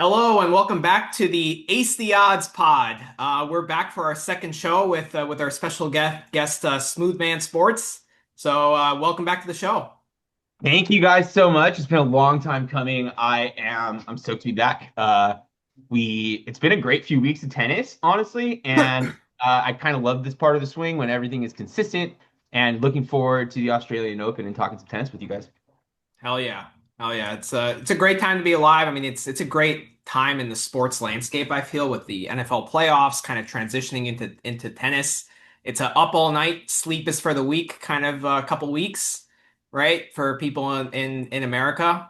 Hello and welcome back to the Ace the Odds pod. We're back for our second show with our special guest Smooth Man Sports. Welcome back to the show. Thank you guys so much. It's been a long time coming. I'm stoked to be back. It's been a great few weeks of tennis, honestly, and I kind of love this part of the swing when everything is consistent and looking forward to the Australian Open and talking some tennis with you guys. Hell yeah, hell yeah! It's a great time to be alive. I mean, it's a great time in the sports landscape. I feel with the NFL playoffs kind of transitioning into tennis. It's a up all night, sleep is for the week kind of couple weeks, right? For people in America.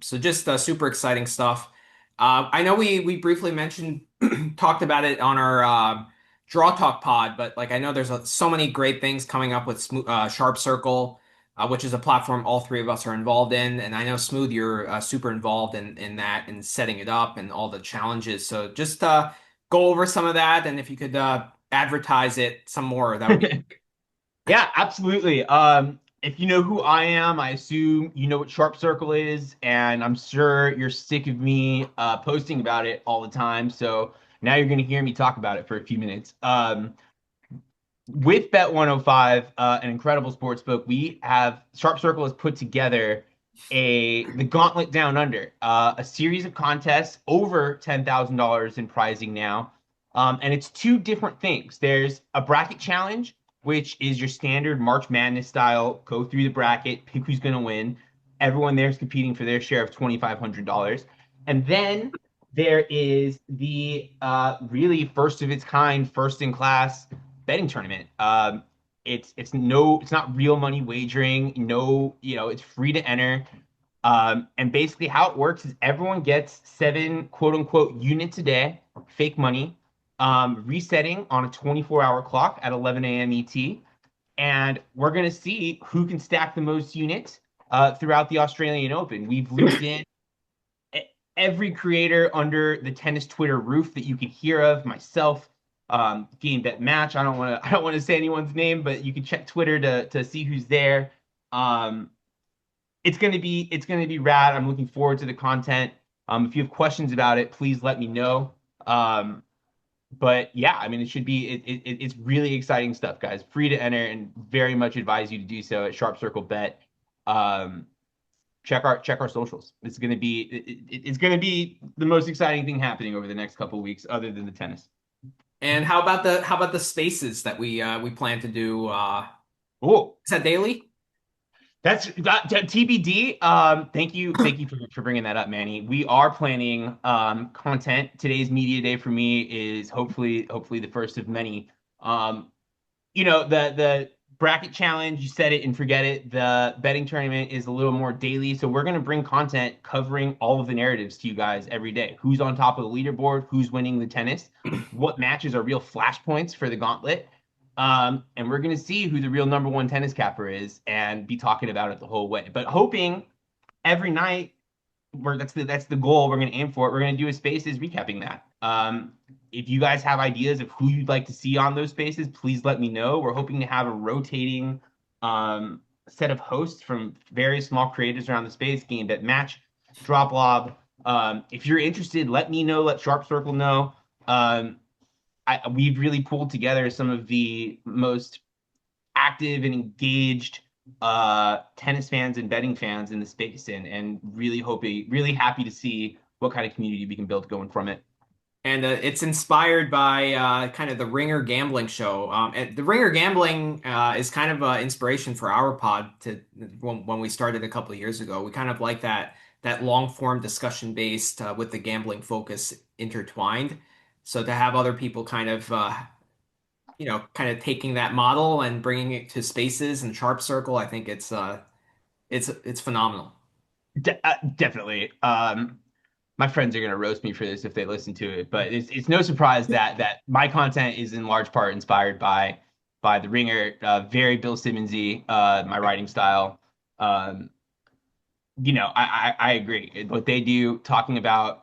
So just super exciting stuff. I know we briefly mentioned talked about it on our Draw Talk pod, but like I know there's so many great things coming up with SharpCircle, which is a platform all three of us are involved in. And I know Smooth, you're super involved in that and setting it up and all the challenges. So just go over some of that, and if you could advertise it some more, that would be. Yeah, absolutely. If you know who I am, I assume you know what Sharp Circle is, and I'm sure you're sick of me posting about it all the time. So now you're going to hear me talk about it for a few minutes. With Bet 105, an incredible sports book, we have Sharp Circle has put together the Gauntlet Down Under, a series of contests over $10,000 in prizing now. And it's two different things. There's a bracket challenge, which is your standard March Madness style, go through the bracket, pick who's going to win. Everyone there is competing for their share of $2,500. And then there is the really first of its kind, first in class betting tournament. It's not real money wagering. No, it's free to enter. And basically how it works is everyone gets seven quote unquote units a day, fake money, resetting on a 24-hour clock at 11 a.m. ET. And we're going to see who can stack the most units throughout the Australian Open. We've looped in every creator under the tennis Twitter roof that you could hear of, myself, Game Bet Match. I don't want to say anyone's name, but you can check Twitter to see who's there. Um, it's gonna be rad. I'm looking forward to the content. If you have questions about it, please let me know. But yeah, I mean, it's really exciting stuff, guys. Free to enter, and very much advise you to do so at Sharp Circle Bet. Um, check our socials. It's gonna be the most exciting thing happening over the next couple of weeks, other than the tennis. And how about the spaces that we plan to do? Oh, Is that daily? that's TBD. Thank you for bringing that up, Manny. We are planning content. Today's media day for me is hopefully the first of many. Um, the bracket challenge, you set it and forget it. The betting tournament is a little more daily, so we're gonna bring content covering all of the narratives to you guys every day. Who's on top of the leaderboard? Who's winning the tennis? What matches are real flashpoints for the gauntlet? And we're gonna see who the real number one tennis capper is and be talking about it the whole way. But hoping every night that's the goal we're gonna aim for. We're gonna do a spaces recapping that. If you guys have ideas of who you'd like to see on those spaces, please let me know. We're hoping to have a rotating set of hosts from various small creators around the space, Game Bet Match, Drop Lob. If you're interested, let me know. Let Sharp Circle know. Um, we've really pulled together some of the most active and engaged tennis fans and betting fans in the space, and really happy to see what kind of community we can build going from it. And it's inspired by kind of the Ringer gambling show. And the Ringer gambling is kind of inspiration for our pod to when we started a couple of years ago. We kind of like that long form discussion based with the gambling focus intertwined. So to have other people kind of taking that model and bringing it to spaces and Sharp Circle, I think it's phenomenal. Definitely. My friends are gonna roast me for this if they listen to it, but it's no surprise that my content is in large part inspired by the Ringer, very Bill Simmonsy, my writing style. Um, I agree. What they do, talking about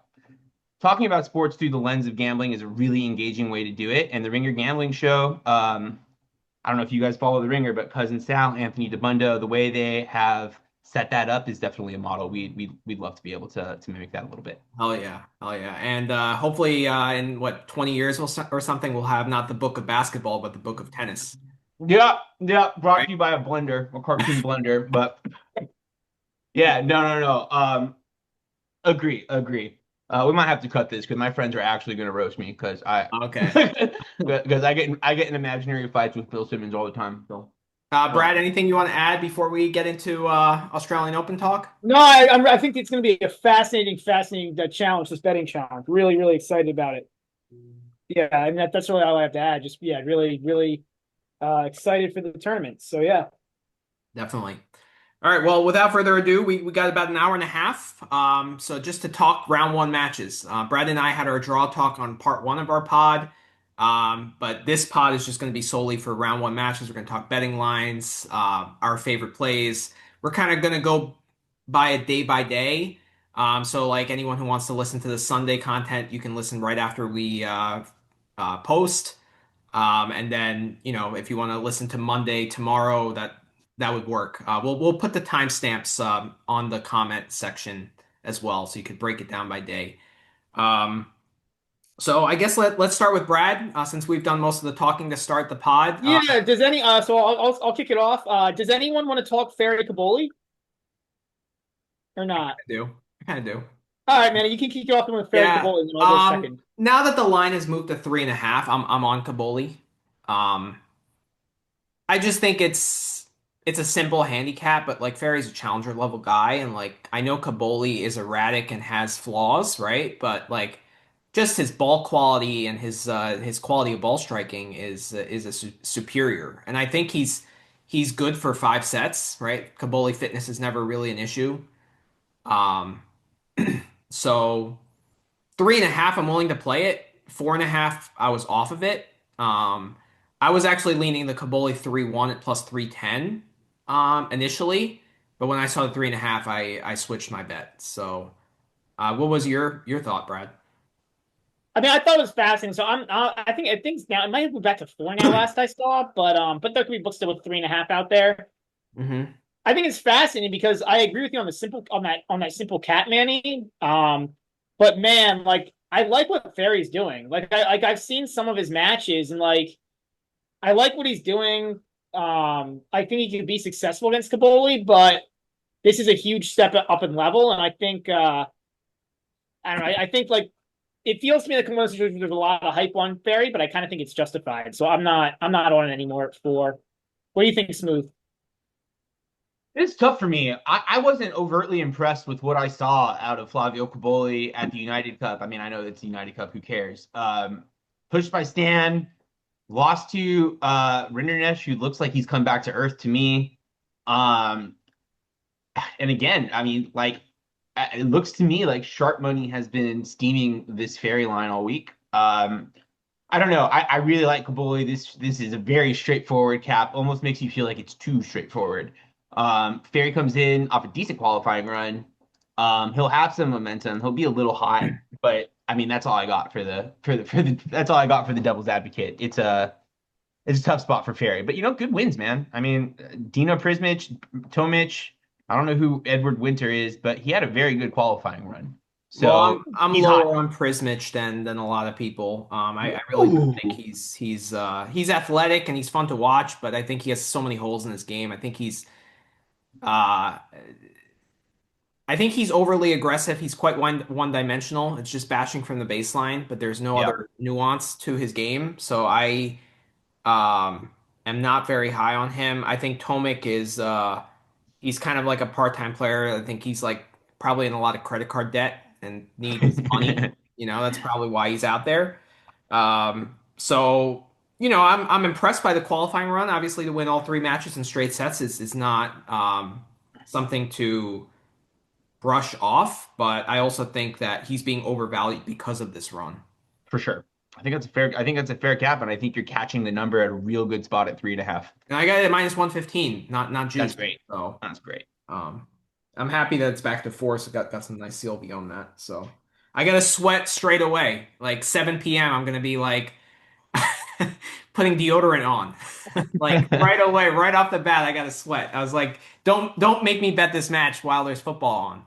sports through the lens of gambling, is a really engaging way to do it. And the Ringer Gambling Show, I don't know if you guys follow the Ringer, but Cousin Sal, Anthony DeBundo, the way they have set that up is definitely a model we'd love to be able to mimic that a little bit. Hell yeah, hell yeah, and hopefully in what 20 years or something we'll have not the book of basketball but the book of tennis. Yeah, yeah, brought Right? to you by a blender, a cartoon blender. But yeah, no, no, no. Agree, agree. We might have to cut this because my friends are actually going to roast me because I Okay. because I get in imaginary fights with Bill Simmons all the time. So, Brad, well, anything you want to add before we get into Australian Open talk? No, I think it's going to be a fascinating challenge, this betting challenge. Really, really excited about it. Yeah, I mean that's really all I have to add. Just yeah, really excited for the tournament. So yeah. Definitely. All right. Well, without further ado, we got about an hour and a half. So just to talk round one matches. Brad and I had our draw talk on part one of our pod. But this pod is just going to be solely for round one matches. We're going to talk betting lines, our favorite plays. We're kind of going to go by it day by day. So like anyone who wants to listen to the Sunday content, you can listen right after we post. And then, if you want to listen to Monday tomorrow, that would work. We'll put the timestamps on the comment section as well, so you could break it down by day. Um, so I guess let's start with Brad, since we've done most of the talking to start the pod. Yeah, does any so I'll kick it off. Does anyone want to talk Ferry Caboli or not? I do. I kind of do. All right, man, you can kick it off with Ferry Yeah. Caboli, and then I'll go second. Now that the line has moved to 3.5, I'm on Kaboli. Um, I just think it's a simple handicap, but like Ferry's a challenger level guy, and like I know Kaboli is erratic and has flaws, right? But like just his ball quality and his quality of ball striking is a superior, and I think he's good for 5 sets, right? Kaboli fitness is never really an issue. Um, so 3.5, I'm willing to play it. 4.5, I was off of it. I was actually leaning the Kaboli 3-1 at plus 310 initially, but when I saw the 3.5, I switched my bet. So, what was your thought, Brad? I mean, I thought it was fascinating. So I think now it might have moved back to four now. Last I saw, but there could be books still with 3.5 out there. Hmm. I think it's fascinating because I agree with you on the simple on that simple cat Manny. But man, like I like what Ferry's doing. I've seen some of his matches and like I like what he's doing. I think he can be successful against Kaboli, but this is a huge step up in level, and I think I don't know. I think like it feels to me like there's a lot of hype on Ferry, but I kind of think it's justified. So I'm not on it anymore at four. What do you think, Smooth? it's tough for me. I wasn't overtly impressed with what I saw out of Flavio Caboli at the United Cup. I mean, I know it's the United Cup. Who cares? Pushed by Stan, lost to Rinderknecht, who looks like he's come back to earth to me. Um, and again, I mean, like it looks to me like sharp money has been steaming this fairy line all week. I don't know. I really like Kabuli. This is a very straightforward cap. Almost makes you feel like it's too straightforward. Fairy comes in off a decent qualifying run. He'll have some momentum. He'll be a little hot, but I mean that's all I got for the that's all I got for the devil's advocate. It's a tough spot for Fairy, but good wins, man. I mean, Dino Prismic, Tomic. I don't know who Edward Winter is, but he had a very good qualifying run. Well, So I'm he's hot. lower on Prismic than a lot of people. I really do think Ooh. he's athletic and he's fun to watch, but I think he has so many holes in his game. Uh, I think he's overly aggressive. He's quite one dimensional. It's just bashing from the baseline, but there's no Yeah, other nuance to his game. So I um am not very high on him. I think Tomic is he's kind of like a part-time player. I think he's like probably in a lot of credit card debt and needs money. That's probably why he's out there. So I'm impressed by the qualifying run. Obviously, to win all 3 matches in straight sets is not something to brush off, but I also think that he's being overvalued because of this run. for sure. I think that's a fair cap, and I think you're catching the number at a real good spot at 3.5. And I got it at minus 115, not That's juice. great. So That's great. um, I'm happy that it's back to 4. So got some nice CLV on that. So I got to sweat straight away. Like 7 p.m. I'm gonna be like putting deodorant on. Like right away, right off the bat, I got to sweat. I was like, don't make me bet this match while there's football on.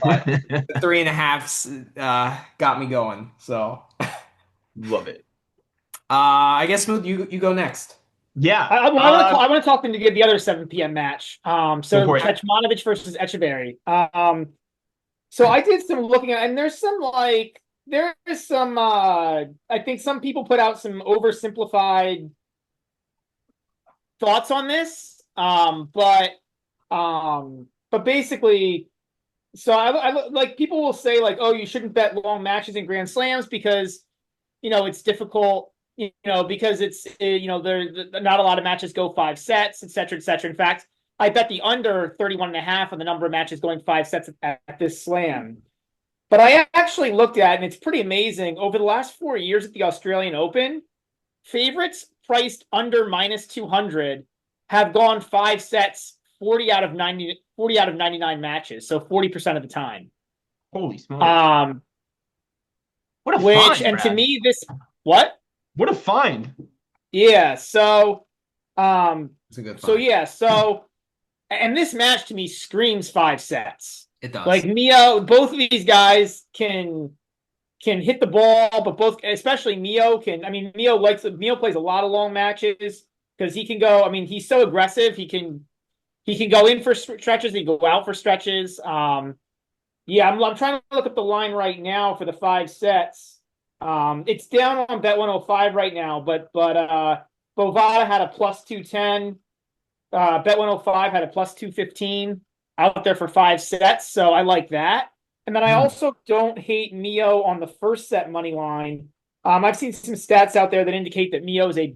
But the 3.5 got me going. So Love it. I guess Smooth, you go next. Yeah. I want to talk to the other 7 p.m. match. Go So for it. Kecmanovic versus Echeverry. So I did some looking at, and there is some I think some people put out some oversimplified thoughts on this. But basically, so I like people will say like, oh, you shouldn't bet long matches in Grand Slams because it's difficult. Because it's there not a lot of matches go 5 sets, et cetera, et cetera. In fact, I bet the under 31.5 on the number of matches going 5 sets at this slam. But I actually looked at, and it's pretty amazing. Over the last 4 years at the Australian Open, favorites priced under minus 200 have gone 5 sets 40 out of 99 matches, so 40% of the time. Holy smokes. What a find, And to Brad. me, this what? What a find. Yeah, so It's a good so find. yeah, so and this match to me screams 5 sets. It does. Like Mio, both of these guys can hit the ball, but both, especially Mio, can. I mean, Mio plays a lot of long matches because he can go. I mean, he's so aggressive. He can go in for stretches. He can go out for stretches. Yeah, I'm trying to look up the line right now for the 5 sets. It's down on Bet 105 right now, but Bovada had a plus 210. Bet 105 had a plus 215 out there for 5 sets, so I like that. And then I also don't hate Mio on the first set money line. I've seen some stats out there that indicate that Mio is a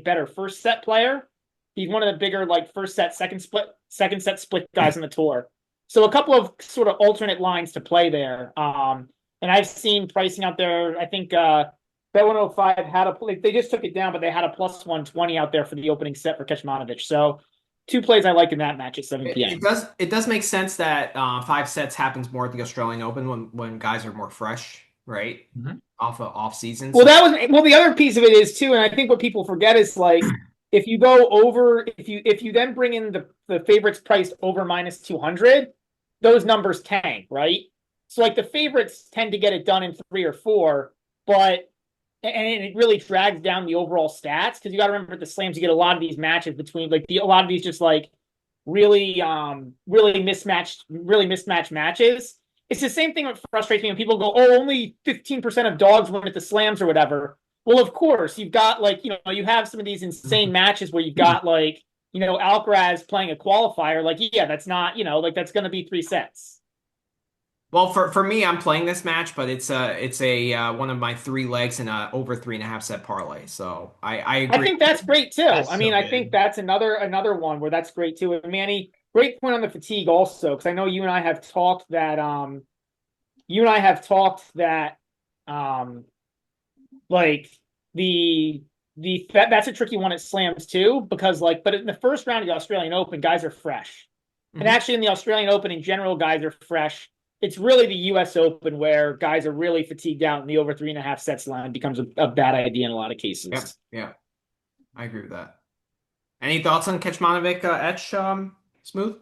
better first set player. He's one of the bigger like first set, second set split guys on the tour. So a couple of sort of alternate lines to play there. And I've seen pricing out there. I think Bet 105 had they just took it down, but they had a plus 120 out there for the opening set for Kecmanovic. So 2 plays I like in that match at 7 p.m. It does make sense that 5 sets happens more at the Australian Open when guys are more fresh, right? Mm-hmm. Off season. Well, the other piece of it is too, and I think what people forget is like if you go over, if you then bring in the favorites priced over minus 200, those numbers tank, right? So like the favorites tend to get it done in 3 or 4, but and it really drags down the overall stats because you got to remember at the slams you get a lot of these matches between like a lot of these just like really mismatched matches. It's the same thing that frustrates me when people go, oh, only 15% of dogs win at the slams or whatever. Well, of course, you've got like, you have some of these insane matches where you've got like, Alcaraz playing a qualifier. Like, yeah, that's not, like that's going to be 3 sets. Well, for me, I'm playing this match, but it's a one of my 3 legs in a over 3.5 set parlay. So I agree. I think that's great too. That's I mean, so I good. think that's another one where that's great too. And Manny, great point on the fatigue also, because I know you and I have talked that like that's a tricky one at slams too, because like, but in the first round of the Australian Open, guys are fresh. Mm-hmm. And actually in the Australian Open in general, guys are fresh. It's really the US Open where guys are really fatigued out and the over 3.5 sets line becomes a bad idea in a lot of cases. Yeah. I agree with that. Any thoughts on Kecmanovic Etch, Smooth?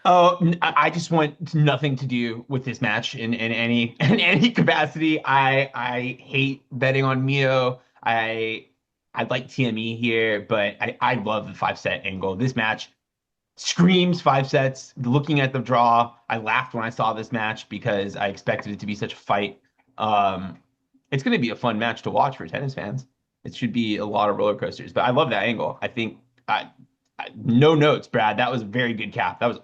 Oh, I just want nothing to do with this match in any capacity. I hate betting on Mio. I'd like TME here, but I love the 5 set angle. This match screams 5 sets. Looking at the draw, I laughed when I saw this match because I expected it to be such a fight. It's going to be a fun match to watch for tennis fans. It should be a lot of roller coasters, but I love that angle. I think no notes, Brad. That was a very good cap. That was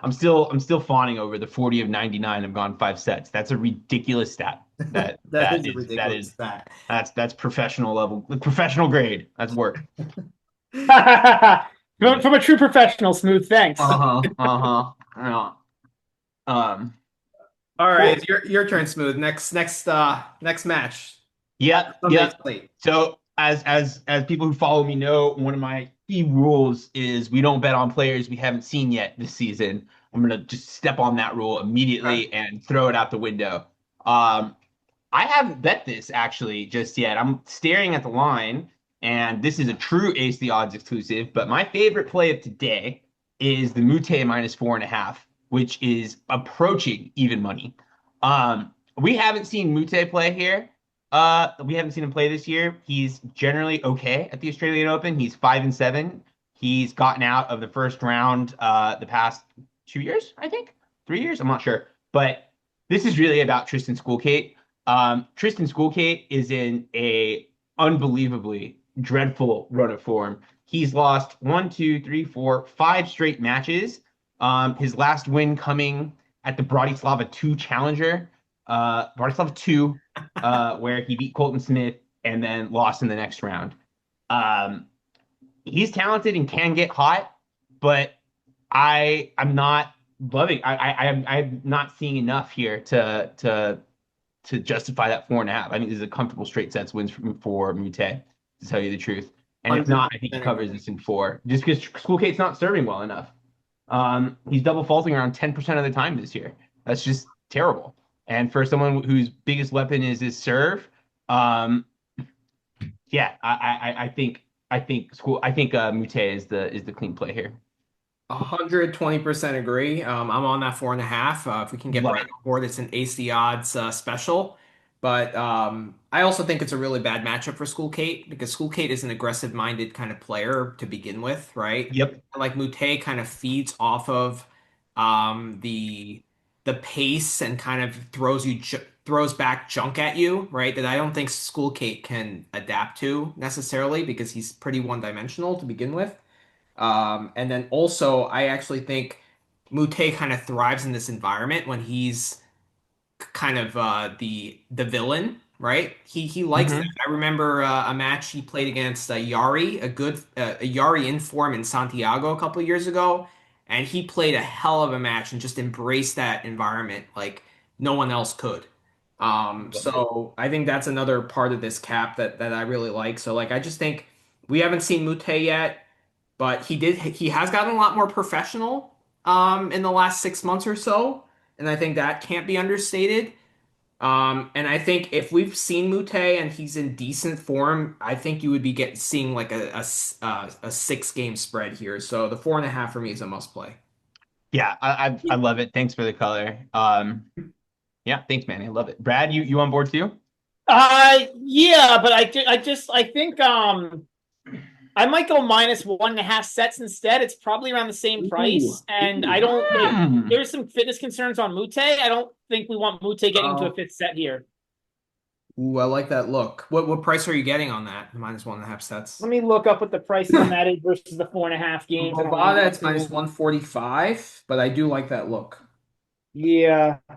I'm still fawning over the 40 of 99 have gone 5 sets. That's a ridiculous stat. That That is a ridiculous stat. That's professional level, professional grade. That's work. From a true professional, Smooth. Thanks. Yeah. All right, it's your turn, Smooth. Next match. Yeah. Slate. So as people who follow me know, one of my key rules is we don't bet on players we haven't seen yet this season. I'm gonna just step on that rule immediately and throw it out the window. I haven't bet this actually just yet. I'm staring at the line, and this is a true Ace the Odds exclusive. But my favorite play of today is the Mute minus 4.5, which is approaching even money. We haven't seen Mute play here. We haven't seen him play this year. He's generally okay at the Australian Open. He's 5-7. He's gotten out of the first round the past 2 years, I think, 3 years. I'm not sure, but this is really about Tristan Schoolcate. Tristan Schoolcate is in a unbelievably dreadful run of form. He's lost one, two, three, four, five straight matches. His last win coming at the Bratislava 2 Challenger, Bratislava 2, where he beat Colton Smith and then lost in the next round. Um, he's talented and can get hot, but I'm not loving. I'm not seeing enough here to justify that 4.5. I think this is a comfortable straight sets wins for Mute, to tell you the truth. And if not, I think he 100% covers agree. this in 4, just because Schoolcate's not serving well enough. He's double faulting around 10% of the time this year. That's just terrible. And for someone whose biggest weapon is his serve, um, yeah, I think Mute is the clean play here. 120% agree. I'm on that 4.5. If we can get Love Brad it. on board, it's an ace the odds special. But I also think it's a really bad matchup for School Kate because School Kate is an aggressive-minded kind of player to begin with, right? Yep. Like Mute kind of feeds off of um, the the pace and kind of throws back junk at you, right? That I don't think School Kate can adapt to necessarily because he's pretty one-dimensional to begin with. And then also, I actually think Mute kind of thrives in this environment when he's kind of the villain, right? He likes that. Hmm. I remember a match he played against Yari, a Yari in form in Santiago a couple of years ago, and he played a hell of a match and just embraced that environment like no one else could. Love it. So I think that's another part of this cap that I really like. So like I just think we haven't seen Mute yet. But he has gotten a lot more professional in the last 6 months or so, and I think that can't be understated. And I think if we've seen Mute and he's in decent form, I think you would be seeing like a 6 game spread here. So the 4.5 for me is a must play. Yeah, I love it. Thanks for the color. Yeah, thanks, man. I love it. Brad, you on board too? Yeah, but I think I might go minus 1.5 sets instead. It's probably around the same Ooh, price, and I ooh. don't like. Hmm. There's some fitness concerns on Mute. I don't think we want Mute getting into a Oh, fifth set here. ooh, I like that look. What price are you getting on that? -1.5 sets. Let me look up what the price on that is versus the 4.5 games. I don't Bovada, remember. it's -145, but I do like that look. Yeah, I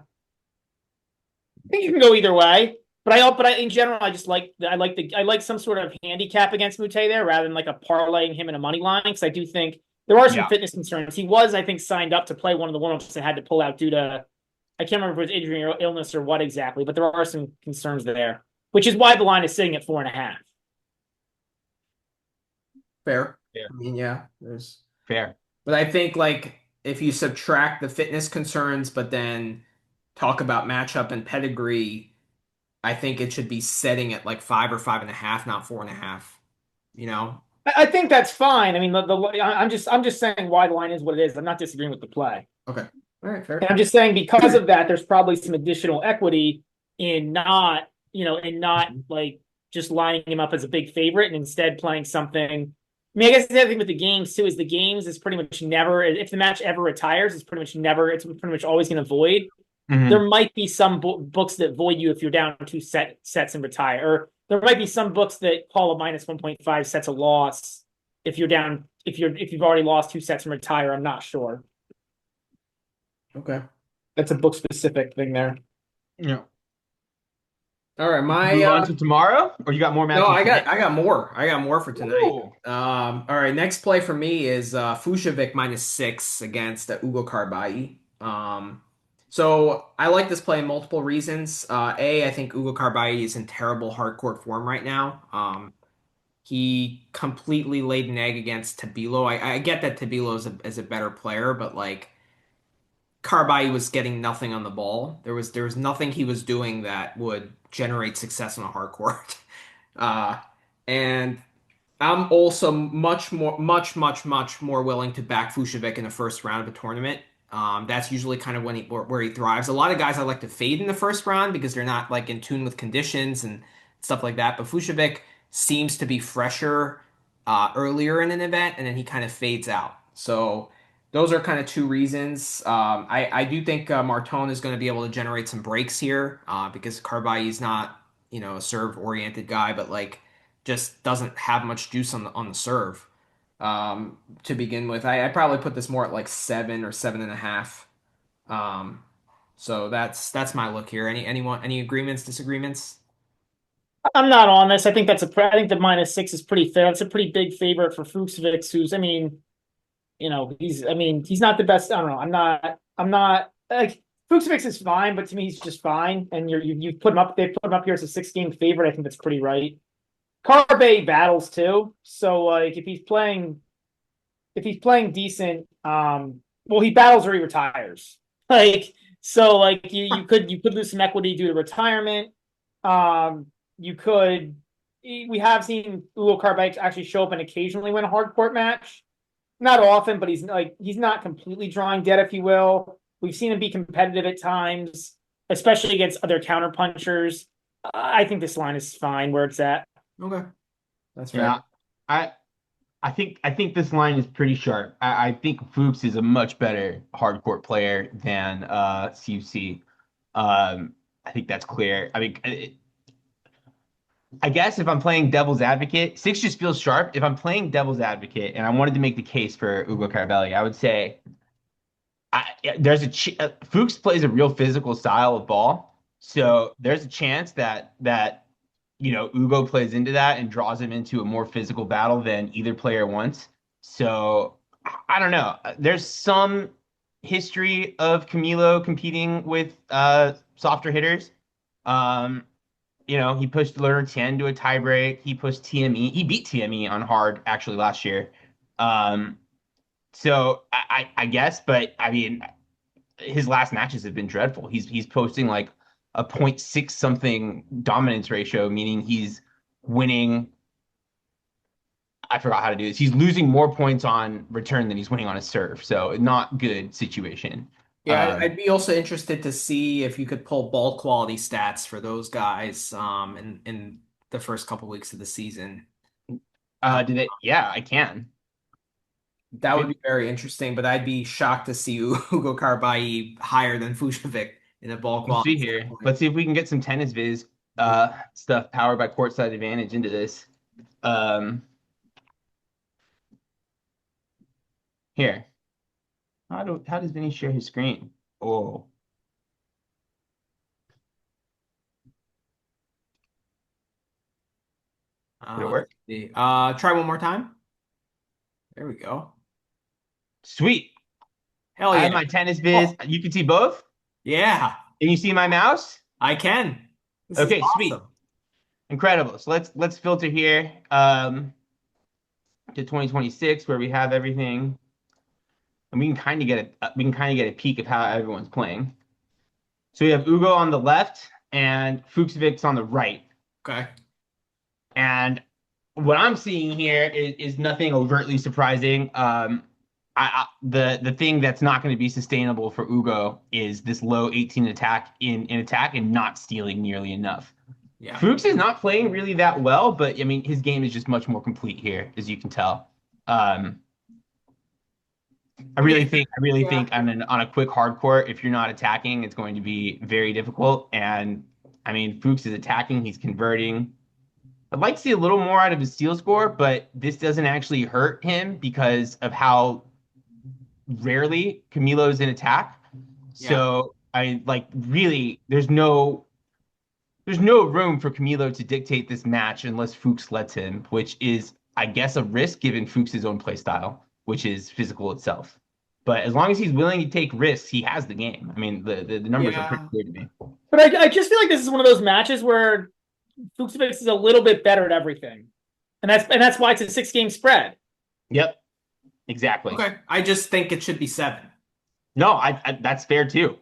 think you can go either way. But in general, I like some sort of handicap against Mute there rather than like a parlaying him in a money line because I do think there are some Yeah. fitness concerns. He was, I think, signed up to play one of the one-ups that had to pull out due to I can't remember if it was injury or illness or what exactly, but there are some concerns there, which is why the line is sitting at 4.5. Fair. Fair. I mean, yeah, there's. Fair. But I think like if you subtract the fitness concerns, but then talk about matchup and pedigree, I think it should be setting at like 5 or 5.5, not 4.5. You know? I think that's fine. I mean, I'm just saying why the line is what it is. I'm not disagreeing with the play. Okay. All right, And fair. I'm just saying because of that, there's probably some additional equity in not, in not Mhm. like just lining him up as a big favorite and instead playing something. I mean, I guess the other thing with the games too is the games is pretty much never, if the match ever retires, it's pretty much always going to void. Hmm. There might be some books that void you if you're down two sets and retire, or there might be some books that call a minus 1.5 sets a loss if you're down, if you've already lost two sets and retire. I'm not sure. Okay. That's a book specific thing there. Yeah. All right, my Move on to tomorrow, or you got more no, matches I today? got I got more. I got more for tonight. Ooh. All right, next play for me is Fucsovics -6 against Ugo Carbai. So I like this play in multiple reasons. I think Ugo Carbai is in terrible hardcourt form right now. He completely laid an egg against Tabilo. I get that Tabilo is a better player, but like Carby was getting nothing on the ball. There was nothing he was doing that would generate success on a hard court. Uh, and I'm also much more willing to back Fucsovics in the first round of a tournament. That's usually kind of when where he thrives. A lot of guys I like to fade in the first round because they're not like in tune with conditions and stuff like that. But Fucsovics seems to be fresher earlier in an event, and then he kind of fades out. So those are kind of two reasons. I do think Martone is going to be able to generate some breaks here because Carby is not a serve oriented guy, but like just doesn't have much juice on the serve to begin with. I'd probably put this more at like 7 or 7.5. So that's my look here. Any agreements, disagreements? I'm not on this. I think the -6 is pretty fair. That's a pretty big favorite for Fuchsovich, who's, I mean, he's not the best. I don't know. I'm not like Fuchsovich is fine, but to me, he's just fine. And you've put him up. They put him up here as a 6-game favorite. I think that's pretty right. Carbe battles too. So like if he's playing decent, well, he battles or he retires. Like so, like you could lose some equity due to retirement. You could. We have seen Ugo Carbe actually show up and occasionally win a hard court match. Not often, but he's not completely drawing dead, if you will. We've seen him be competitive at times, especially against other counterpunchers. I think this line is fine where it's at. Okay, that's fair. Yeah, I think this line is pretty sharp. I think Fuchs is a much better hard court player than CUC. I think that's clear. I mean, I guess if I'm playing devil's advocate, 6 just feels sharp. If I'm playing devil's advocate and I wanted to make the case for Ugo Carvelli, I would say Fuchs plays a real physical style of ball, so there's a chance that Ugo plays into that and draws him into a more physical battle than either player wants. So I don't know. There's some history of Camilo competing with softer hitters. Um, he pushed Leonard Tien to a tiebreak. He pushed TME. He beat TME on hard actually last year. Um, so I guess, but I mean, his last matches have been dreadful. He's posting like a 0.6 something dominance ratio, meaning he's winning. I forgot how to do this. He's losing more points on return than he's winning on a serve. So not good situation. Yeah, I'd be also interested to see if you could pull ball quality stats for those guys in the first couple weeks of the season. Did it? Yeah, I can. That would be very interesting, but I'd be shocked to see Ugo Carbai higher than Fucsovics in a ball We'll see quality here. standpoint. Let's see if we can get some tennis viz stuff powered by courtside advantage into this. Um, Here. How does Vinny share his screen? Oh, did it Let's work? see. Try one more time. There we go. Sweet. Hell I yeah. have my tennis viz. Oh, You can see both? yeah, Can you see my mouse? I can. This is Okay, sweet. awesome. Incredible. So let's filter here to 2026 where we have everything. And we can kind of get a peek of how everyone's playing. So we have Ugo on the left and Fuchsovic's on the right. Okay. And what I'm seeing here is nothing overtly surprising. The thing that's not going to be sustainable for Ugo is this low 18 attack in attack and not stealing nearly enough. Yeah. Fuchs is not playing really that well, but I mean his game is just much more complete here, as you can tell. I really think on a quick hard court, if you're not attacking, it's going to be very difficult. And I mean, Fuchs is attacking, he's converting. I'd like to see a little more out of his steal score, but this doesn't actually hurt him because of how rarely Camilo's in attack. Yeah. So I like really there's no room for Camilo to dictate this match unless Fuchs lets him, which is, I guess, a risk given Fuchs' own play style, which is physical itself. But as long as he's willing to take risks, he has the game. I mean, the numbers are pretty clear to me. But I just feel like this is one of those matches where Fuchsovich is a little bit better at everything, and that's why it's a 6-game spread. Yep, exactly. Okay. I just think it should be 7. No, that's fair too.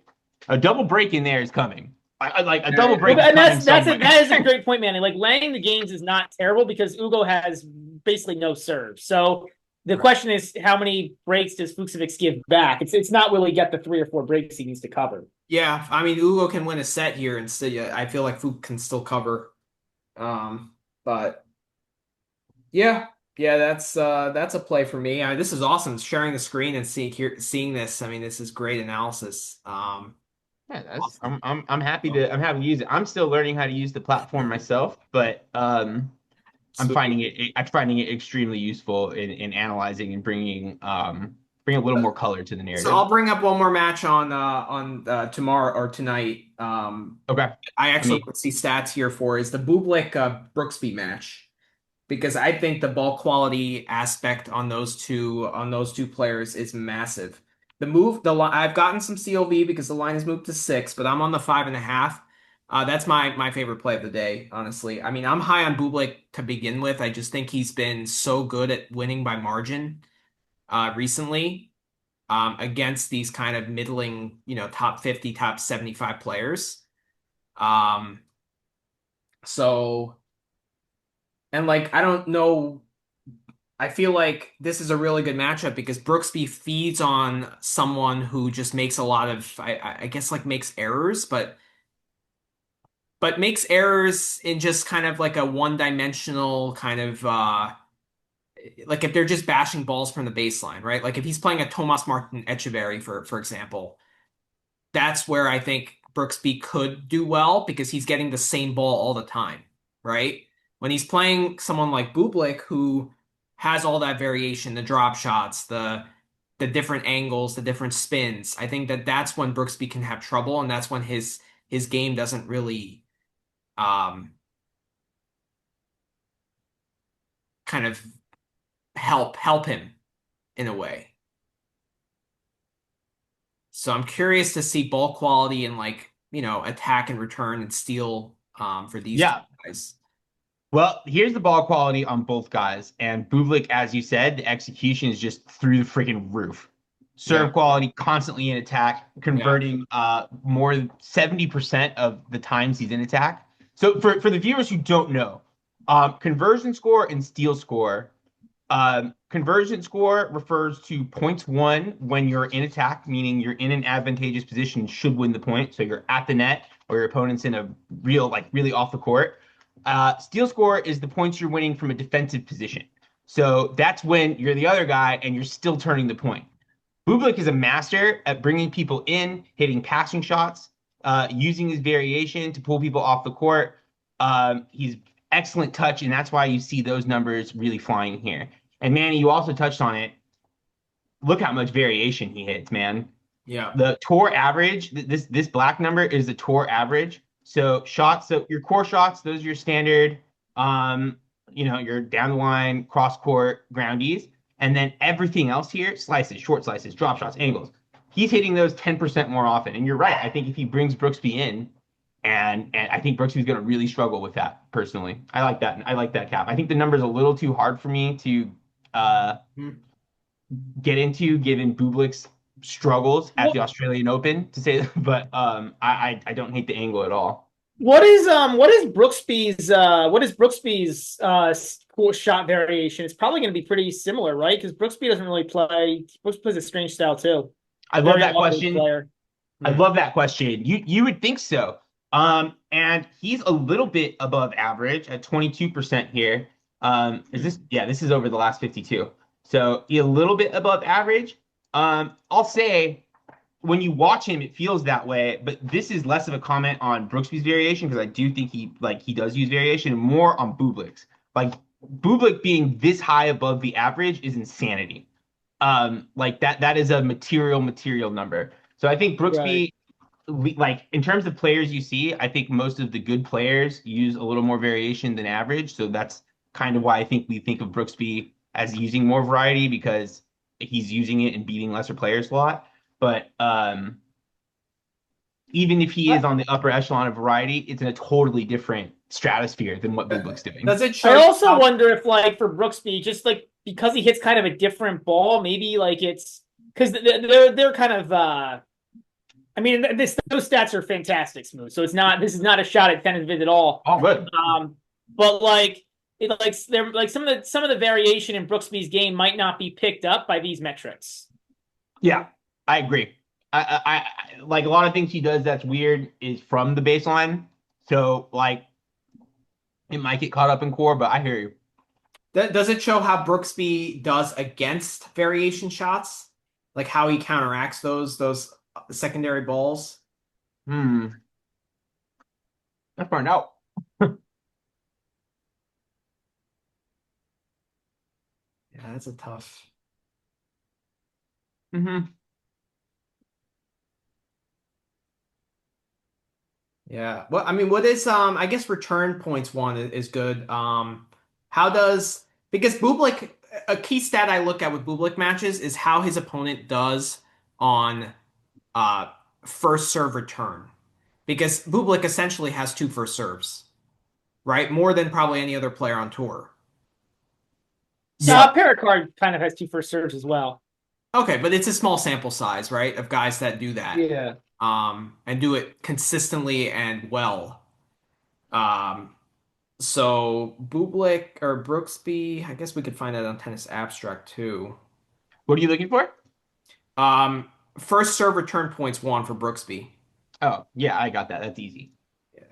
A double break in there is coming. Like a double Yeah, break Well, is and coming that's somewhere. it. That is a great point, Manny. Like laying the games is not terrible because Ugo has basically no serve. So the right. question is, how many breaks does Fuchsovix give back? It's not really get the 3 or 4 breaks he needs to cover. Yeah, I mean Ugo can win a set here and still. Yeah, I feel like Fuchs can still cover. But yeah, yeah, that's a play for me. I mean, this is awesome. Sharing the screen and seeing this. I mean, this is great analysis. Yeah, that's Awesome. I'm happy to use it. I'm still learning how to use the platform myself, but Sweet. I'm finding it extremely useful in analyzing and bring a little more color to the So narrative. I'll bring up one more match on tomorrow or tonight. Okay. I I actually mean, want to see stats here for is the Bublik Brooksby match because I think the ball quality aspect on those two players is massive. I've gotten some CLV because the line has moved to 6, but I'm on the 5.5. That's my favorite play of the day, honestly. I mean, I'm high on Bublik to begin with. I just think he's been so good at winning by margin recently against these kind of middling, top 50, top 75 players. Um, so, and like, I don't know. I feel like this is a really good matchup because Brooksby feeds on someone who just makes a lot of, I guess, like makes errors, but makes errors in just kind of like a one-dimensional kind of, like if they're just bashing balls from the baseline, right? Like if he's playing a Tomas Martin Echeverry, for example, that's where I think Brooksby could do well because he's getting the same ball all the time, right? When he's playing someone like Bublik who has all that variation, the drop shots, the different angles, the different spins, I think that's when Brooksby can have trouble, and that's when his game doesn't really um kind of help him in a way. So I'm curious to see ball quality and like, attack and return and steal for these two yeah. guys. Well, here's the ball quality on both guys. And Bublik, as you said, the execution is just through the freaking roof. Yeah. Serve quality, constantly in attack, Yeah. converting more than 70% of the times he's in attack. So for the viewers who don't know, conversion score and steal score. Conversion score refers to points won when you're in attack, meaning you're in an advantageous position, should win the point. So you're at the net or your opponent's in a real, like really off the court. Steal score is the points you're winning from a defensive position. So that's when you're the other guy and you're still turning the point. Bublik is a master at bringing people in, hitting passing shots, using his variation to pull people off the court. He's excellent touch, and that's why you see those numbers really flying here. And Manny, you also touched on it. Look how much variation he hits, man. Yeah. The tour average, this black number is the tour average. So shots, so your core shots, those are your standard, um, your down the line, cross court, groundies, and then everything else here, slices, short slices, drop shots, angles. He's hitting those 10% more often. And you're right. I think if he brings Brooksby in, and I think Brooksby's going to really struggle with that personally. I like that. I like that cap. I think the number's a little too hard for me to uh, Hmm. get into given Bublik's struggles at What the Australian Open to say, but I don't hate the angle at all. what is Brooksby's shot variation? It's probably going to be pretty similar, right? Because Brooksby doesn't really play. Brooksby plays a strange style too. I love Very that awkward question. player. I Hmm. love that question. You would think so. And he's a little bit above average at 22% here. Is this yeah, this is over the last 52. So he a little bit above average. I'll say when you watch him, it feels that way, but this is less of a comment on Brooksby's variation because I do think he does use variation and more on Bublik's. Like Bublik being this high above the average is insanity. Like that is a material number. So I think Right. Brooksby, like in terms of players you see, I think most of the good players use a little more variation than average. So that's kind of why I think we think of Brooksby as using more variety because he's using it and beating lesser players a lot. But even if he is on the upper echelon of variety, it's in a totally different stratosphere than what Bublik's doing. Does it I show you also how? wonder if, like, for Brooksby, just like because he hits kind of a different ball, maybe like it's because they're kind of I mean, those stats are fantastic, Smooth. So this is not a shot at tennis vid at all. All good. But they're like some of the variation in Brooksby's game might not be picked up by these metrics. Yeah, I agree. I like a lot of things he does that's weird is from the baseline. So like it might get caught up in core, but I hear you. Does it show how Brooksby does against variation shots? Like how he counteracts those secondary balls? Hmm. Let's find out. Yeah, that's a tough. Hmm. Yeah. Well, I mean, what is I guess return points one is good. How does because Bublik a key stat I look at with Bublik matches is how his opponent does on uh first serve return. Because Bublik essentially has two first serves, right? More than probably any other player on tour. Yep. Paracard kind of has two first serves as well. Okay, but it's a small sample size, right? Of guys that do that. Yeah. And do it consistently and well. Um, so Bublik or Brooksby, I guess we could find that on Tennis Abstract too. What are you looking for? Um, First serve return points one for Brooksby. Oh, yeah, I got that. That's easy. Yeah.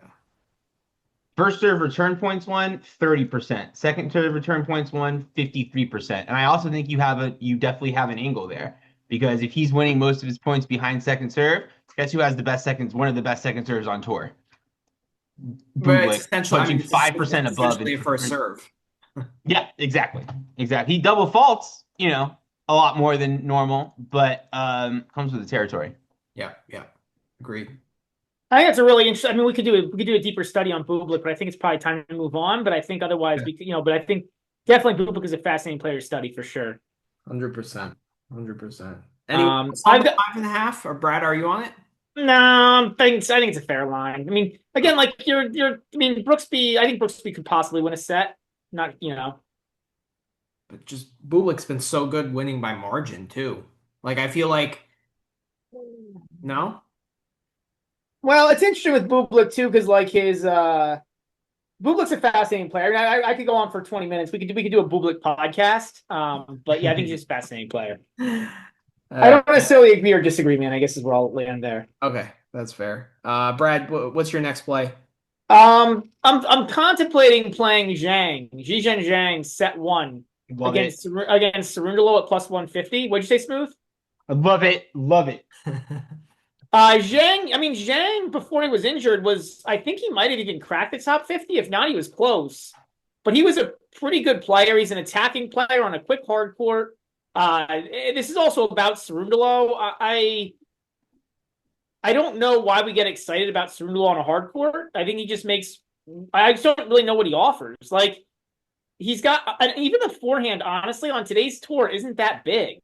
First serve return points won 30%. Second serve return points won 53%. And I also think you definitely have an angle there because if he's winning most of his points behind second serve, guess who has the best seconds, one of the best second serves on tour? But it's Bublik essentially, I punching mean, 5% it's above essentially in a first serve. yeah, exactly. Exactly. He double faults, a lot more than normal, but comes with the territory. Yeah, yeah. Agreed. I think it's a really interesting. I mean, we could do a deeper study on Bublik, but I think it's probably time to move on. But I think otherwise, but I think definitely Bublik is a fascinating player to study for sure. 100%. 100%. Anyone else on I've the got 5.5? Or Brad, are you on it? no. I think it's a fair line. I mean, again, like I mean, Brooksby. I think Brooksby could possibly win a set. Not, But just Bublik's been so good winning by margin too. Like I feel like no? Well, it's interesting with Bublik too, because like his Bublik's a fascinating player. I mean, I could go on for 20 minutes. We could do a Bublik podcast. But yeah, I think he's just a fascinating player. I Uh, don't necessarily agree or disagree, man. I guess is where I'll land there. okay, that's fair. Brad, what's your next play? I'm contemplating playing Zhizhen Zhang set one Love it. against Cerundolo at plus 150. What'd you say, Smooth? I love it. Love it. Zhang before he was injured I think he might have even cracked the top 50. If not, he was close. But he was a pretty good player. He's an attacking player on a quick hard court. This is also about Cerundolo. I don't know why we get excited about Cerundolo on a hard court. I think he just makes. I just don't really know what he offers. Like he's got, and even the forehand, honestly, on today's tour isn't that big.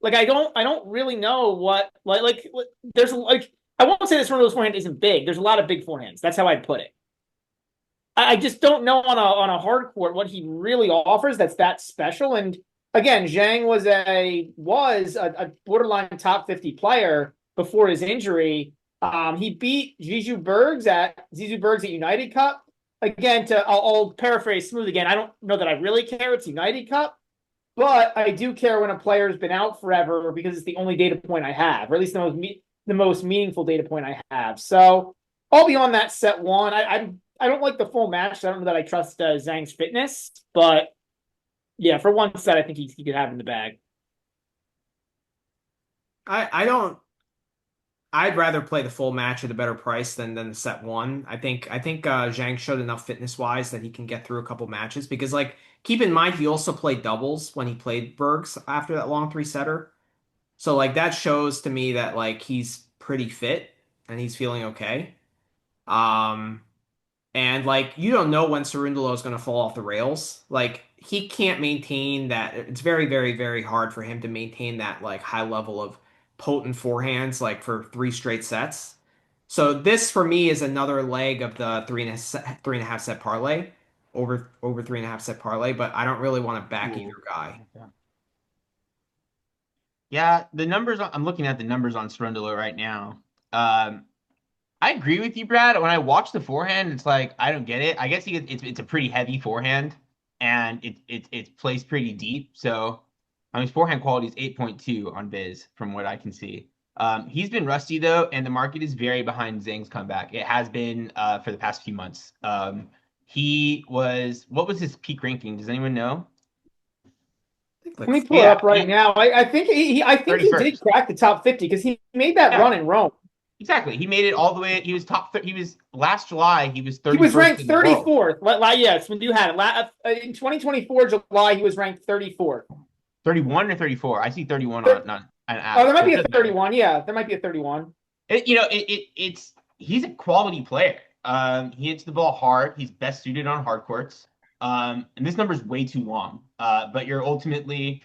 Like I don't really know what there's like I won't say this Cerundolo's forehand isn't big. There's a lot of big forehands. That's how I'd put it. I just don't know on a hard court what he really offers that's that special. And again, Zhang was a borderline top 50 player before his injury. He beat Zizou Bergs at United Cup. Again, I'll paraphrase Smooth again. I don't know that I really care. It's United Cup, but I do care when a player's been out forever because it's the only data point I have, or at least the most meaningful data point I have. So I'll be on that set one. I don't like the full match. So I don't know that I trust Zhang's fitness, but yeah, for one set, I think he could have in the bag. I don't I'd rather play the full match at a better price than the set one. I think Zhang showed enough fitness wise that he can get through a couple matches because like keep in mind he also played doubles when he played Bergs after that long three setter. So like that shows to me that like he's pretty fit and he's feeling okay. Um and like you don't know when Cerundolo is going to fall off the rails. Like he can't maintain that. It's very, very, very hard for him to maintain that like high level of potent forehands like for three straight sets. So this for me is another leg of the three and a half set parlay over 3.5 set parlay. But I don't really want to back either Ooh. guy. Yeah, the numbers I'm looking at the numbers on Strundalo right now. Um, I agree with you, Brad. When I watch the forehand, it's like I don't get it. I guess it's a pretty heavy forehand, and it's placed pretty deep. So, I mean, his forehand quality is 8.2 on Biz from what I can see. He's been rusty though, and the market is very behind Zhang's comeback. It has been for the past few months. He was what was his peak ranking? Does anyone know? I think like Let me pull it Yeah, up right now. I think I think he did 31st. crack the top 50 because he made that Yeah, run in Rome. exactly. He made it all the way. He was He was last July. He was He was 31st ranked in the world. 34th. Yes, when you had it in 2024 July, he was ranked 34th. 31 or 34. I see 31 on an Oh, app, there might but be it a doesn't matter. 31. Yeah, there might be a 31. It's he's a quality player. He hits the ball hard. He's best suited on hard courts. And this number is way too long. But you're ultimately,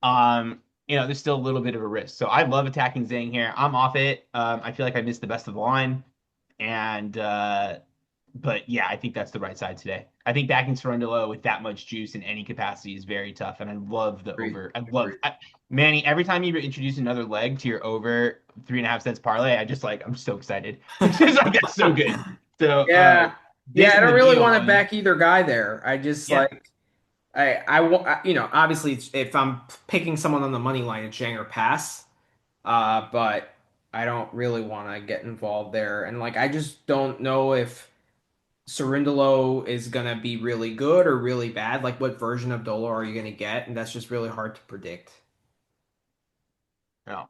there's still a little bit of a risk. So I love attacking Zhang here. I'm off it. I feel like I missed the best of the line, and but yeah, I think that's the right side today. I think backing Cerundolo with that much juice in any capacity is very tough, and I love the Agreed. over. Agreed. Manny, every time you introduce another leg to your over 3.5 cents parlay, I'm so excited. It's just like that's so good. So Yeah. Yeah, this I and the don't really Nia want to one, back either guy there. I just yeah, like obviously if I'm picking someone on the money line, it's Zhang or pass. But I don't really want to get involved there. And like I just don't know if Cerundolo is gonna be really good or really bad. Like what version of Dolo are you gonna get? And that's just really hard to predict. no,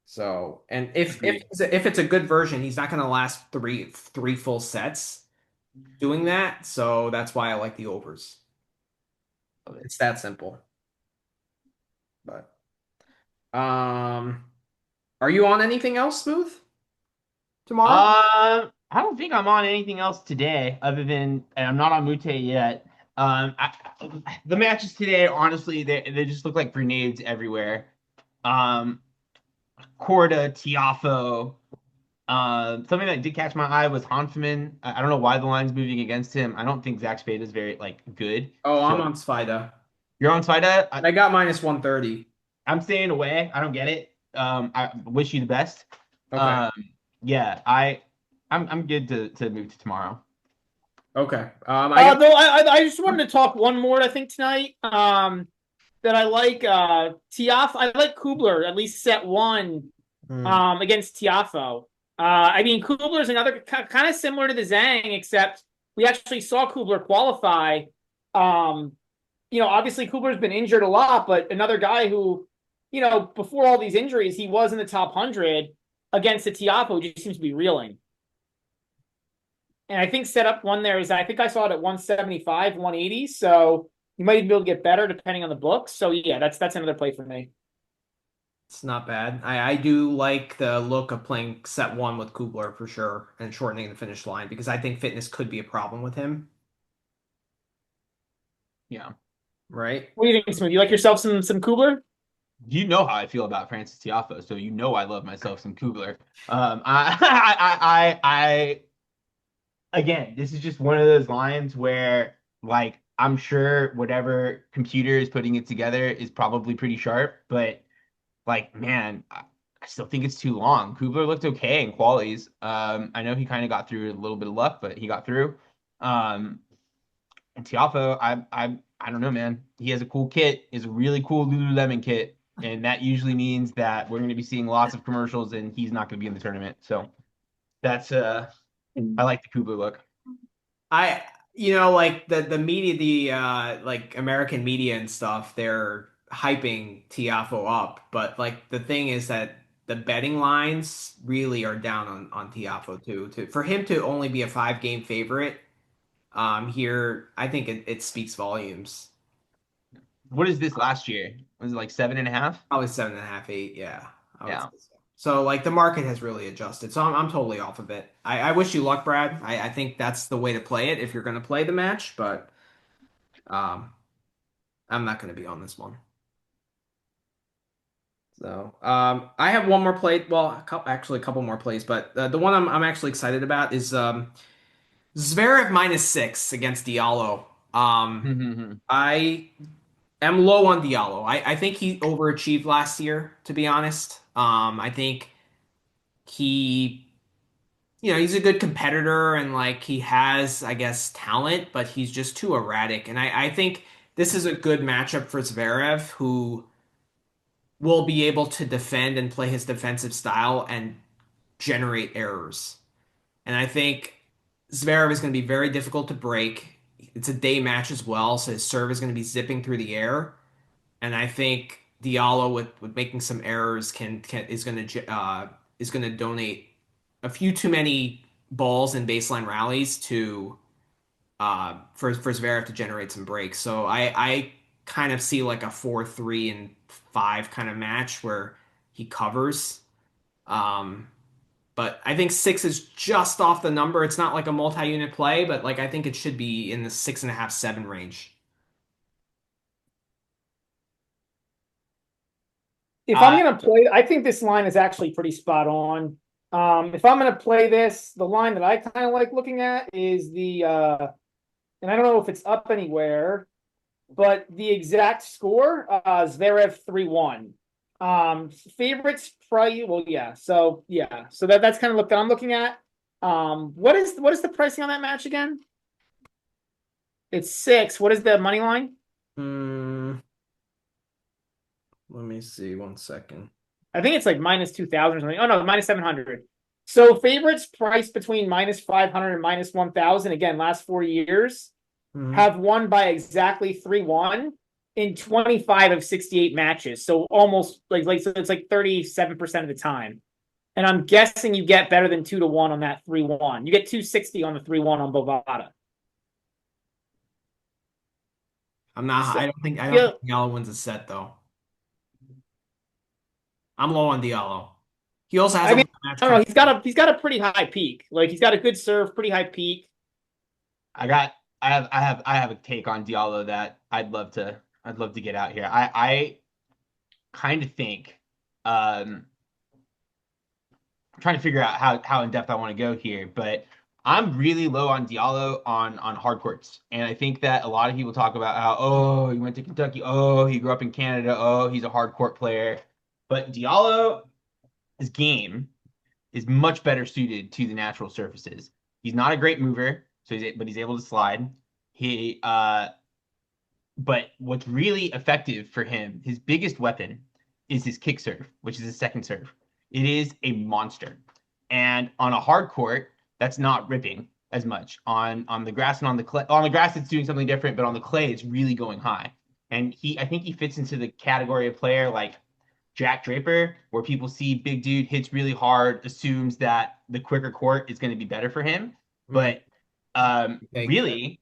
So, and if agreed. if it's a good version, he's not gonna last three full sets doing that. So that's why I like the overs. Love it. It's that simple. But are you on anything else, Smooth, tomorrow? I don't think I'm on anything else today other than, and I'm not on Mute yet. The matches today, honestly, they just look like grenades everywhere. Um, Corda, Tiafo. Something that did catch my eye was Hanfman. I don't know why the line's moving against him. I don't think Zach Spade is very like good. Oh, I'm So on Spida. you're on Svida. I got minus 130. I'm staying away. I don't get it. I wish you the best. Okay. Um, yeah, I'm good to move to tomorrow. Okay. I got No, I just wanted to talk one more. I think tonight. That I like Tiaf. I like Kubler at least set one. hmm, Against Tiafo. I mean, Kubler is another kind of similar to the Zhang, except we actually saw Kubler qualify. Um, obviously Kubler's been injured a lot, but another guy who, before all these injuries, he was in the top 100 against the Tiafo, just seems to be reeling. And I think setup one there is, I think I saw it at 175, 180. So you might even be able to get better depending on the books. So yeah, that's another play for me. it's not bad. I do like the look of playing set one with Kubler for sure and shortening the finish line because I think fitness could be a problem with him, Yeah. right? What do you think, Smooth? You like yourself some Kubler? You know how I feel about Francis Tiafoe, so you know I love myself some Kugler. Again, this is just one of those lines where, like, I'm sure whatever computer is putting it together is probably pretty sharp, but like, man, I still think it's too long. Kugler looked okay in qualies. I know he kind of got through a little bit of luck, but he got through. Um, and Tiafoe, I don't know, man. He has a cool kit. Is a really cool Lululemon kit, and that usually means that we're going to be seeing lots of commercials, and he's not going to be in the tournament. So that's I like the Kubler look. I like the media, the like American media and stuff, they're hyping Tiafo up, but like the thing is that the betting lines really are down on Tiafo too. For him to only be a 5 game favorite, here, I think it speaks volumes. What is this last year? Was it like 7.5? Probably 7.5, 8. Yeah, I would say Yeah. so. So like the market has really adjusted. So I'm totally off of it. I wish you luck, Brad. I think that's the way to play it if you're going to play the match, but um, I'm not going to be on this one. So I have one more play. Well, actually a couple more plays, but the one I'm actually excited about is Zverev -6 against Diallo. I I'm low on Diallo. I think he overachieved last year, to be honest. I think he, he's a good competitor and like he has, I guess, talent, but he's just too erratic. And I think this is a good matchup for Zverev, who will be able to defend and play his defensive style and generate errors. And I think Zverev is going to be very difficult to break. It's a day match as well, so his serve is going to be zipping through the air. And I think Diallo with making some errors can is going to donate a few too many balls in baseline rallies to for Zverev to generate some breaks. So I kind of see like a 4-3-5 kind of match where he covers. Um, but I think six is just off the number. It's not like a multi-unit play, but like I think it should be in the 6.5, 7 range. If I'm Uh, gonna play, I think this line is actually pretty spot on. If I'm gonna play this, the line that I kind of like looking at is and I don't know if it's up anywhere, but the exact score, Zverev 3-1. Favorites probably, well, so that's kind of look that I'm looking at. What is the pricing on that match again? It's 6. What is the money line? Hmm, let me see 1 second. I think it's like minus 2,000 or something. Oh no, minus 700. So favorites priced between minus 500 and minus 1,000. Again, last 4 years Mhm. have won by exactly 3-1 in 25 of 68 matches. So almost so it's like 37% of the time. And I'm guessing you get better than 2-1 on that 3-1. You get 260 on the 3-1 on Bovada. I'm not. So I don't yeah, think Diallo wins a set though. I'm low on Diallo. He also has I a mean, match I don't know. coming. He's got a pretty high peak. Like he's got a good serve, pretty high peak. I got I have a take on Diallo that I'd love to get out here. I kind of think I'm trying to figure out how in depth I want to go here, but I'm really low on Diallo on hard courts, and I think that a lot of people talk about how he went to Kentucky, he grew up in Canada, he's a hard court player, but Diallo's game is much better suited to the natural surfaces. He's not a great mover, but he's able to slide. He but what's really effective for him, his biggest weapon, is his kick serve, which is his second serve. It is a monster. And on a hard court, that's not ripping as much. On the grass and on the clay, on the grass it's doing something different, but on the clay it's really going high. And I think he fits into the category of player like Jack Draper, where people see big dude hits really hard, assumes that the quicker court is going to be better for him. Mm, But take. really,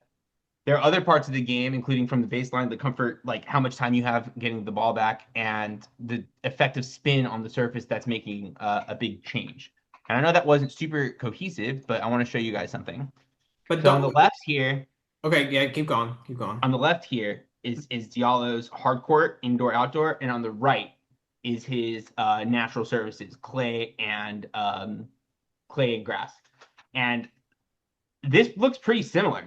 there are other parts of the game, including from the baseline, the comfort, like how much time you have getting the ball back, and the effective spin on the surface that's making a big change. And I know that wasn't super cohesive, but I want to show you guys something. But So on the don't. left here, Okay, yeah, keep going, keep going. is Diallo's hard court, indoor, outdoor, and on the right is his natural surfaces, clay and grass. And this looks pretty similar.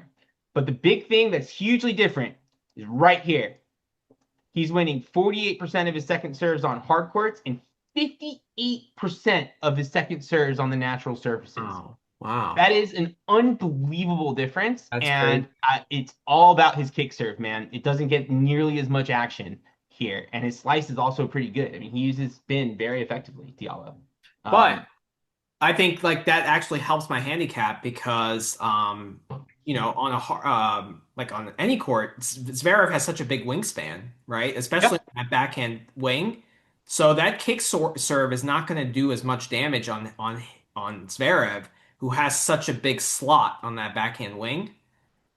But the big thing that's hugely different is right here. He's winning 48% of his second serves on hard courts and 58% of his second serves on the natural surfaces. Oh, wow, That is an unbelievable difference. that's And great. it's all about his kick serve, man. It doesn't get nearly as much action here. And his slice is also pretty good. I mean, he uses spin very effectively, Diallo. But Um, I think like that actually helps my handicap because on like on any court, Zverev has such a big wingspan, right? Especially yep. that backhand wing. So that serve is not going to do as much damage on Zverev, who has such a big slot on that backhand wing.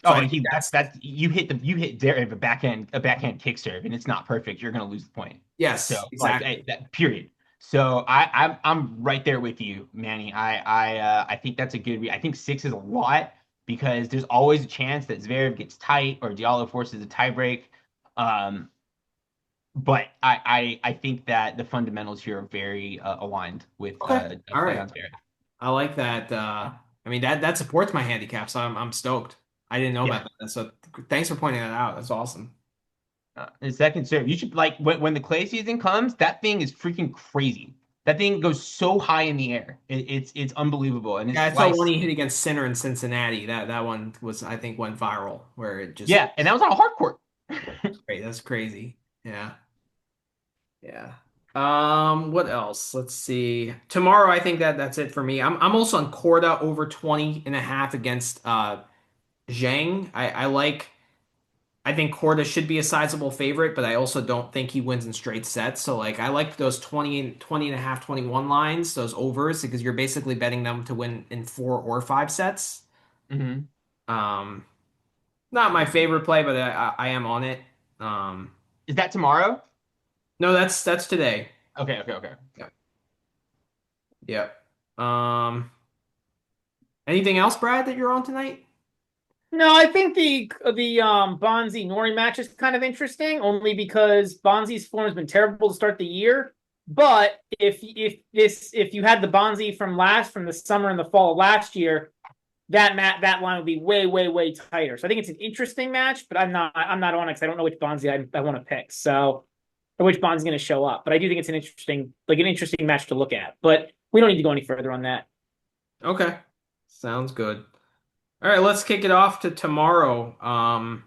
So Oh, I and think that's you hit there a backhand kick serve and it's not perfect. You're gonna lose the point. So yes, like exactly. that period. So I'm right there with you, Manny. I think that's a good. I think 6 is a lot because there's always a chance that Zverev gets tight or Diallo forces a tiebreak. Um, but I think that the fundamentals here are very aligned with Okay, a all play right. on Zverev. I like that. I mean that supports my handicap, so I'm stoked. I didn't know Yeah. about that. So thanks for pointing that out. That's awesome. His second serve. You should like when the clay season comes, that thing is freaking crazy. That thing goes so high in the air. It's unbelievable. And his Yeah, I saw one slice. he hit against Sinner in Cincinnati. That one was, I think, went viral where it just Yeah, and that was on a hard court. great. That's crazy. Yeah. Yeah. What else? Let's see. Tomorrow, I think that's it for me. I'm also on Corda over 20 and a half against Zhang. I think Corda should be a sizable favorite, but I also don't think he wins in straight sets. So like I like those 20 and a half, 21 lines, those overs, because you're basically betting them to win in 4 or 5 sets. Hmm. Um, Not my favorite play, but I am on it. Um, Is that tomorrow? no, that's today. Okay, okay, okay. Yep. Yep. Anything else, Brad, that you're on tonight? No, I think the Bonzi Nori match is kind of interesting, only because Bonzi's form has been terrible to start the year. But if you had the Bonzi from the summer and the fall of last year, that line would be way tighter. So I think it's an interesting match, but I'm not on it because I don't know which Bonzi I want to pick. So or which Bonzi's going to show up. But I do think it's an interesting match to look at. But we don't need to go any further on that. Okay. Sounds good. All right, let's kick it off to tomorrow.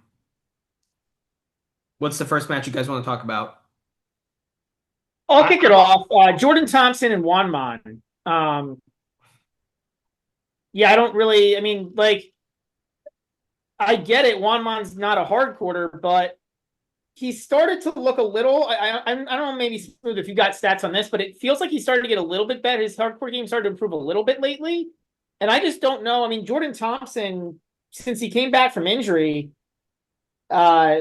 What's the first match you guys want to talk about? I'll I, kick it I'm off. Jordan Thompson and Juan Mon. Yeah, I don't really. I mean, like, I get it. Juan Mon's not a hard quarter, but he started to look a little. I don't know, maybe Smooth if you got stats on this, but it feels like he started to get a little bit better. His hardcore game started to improve a little bit lately, and I just don't know. I mean, Jordan Thompson, since he came back from injury, uh,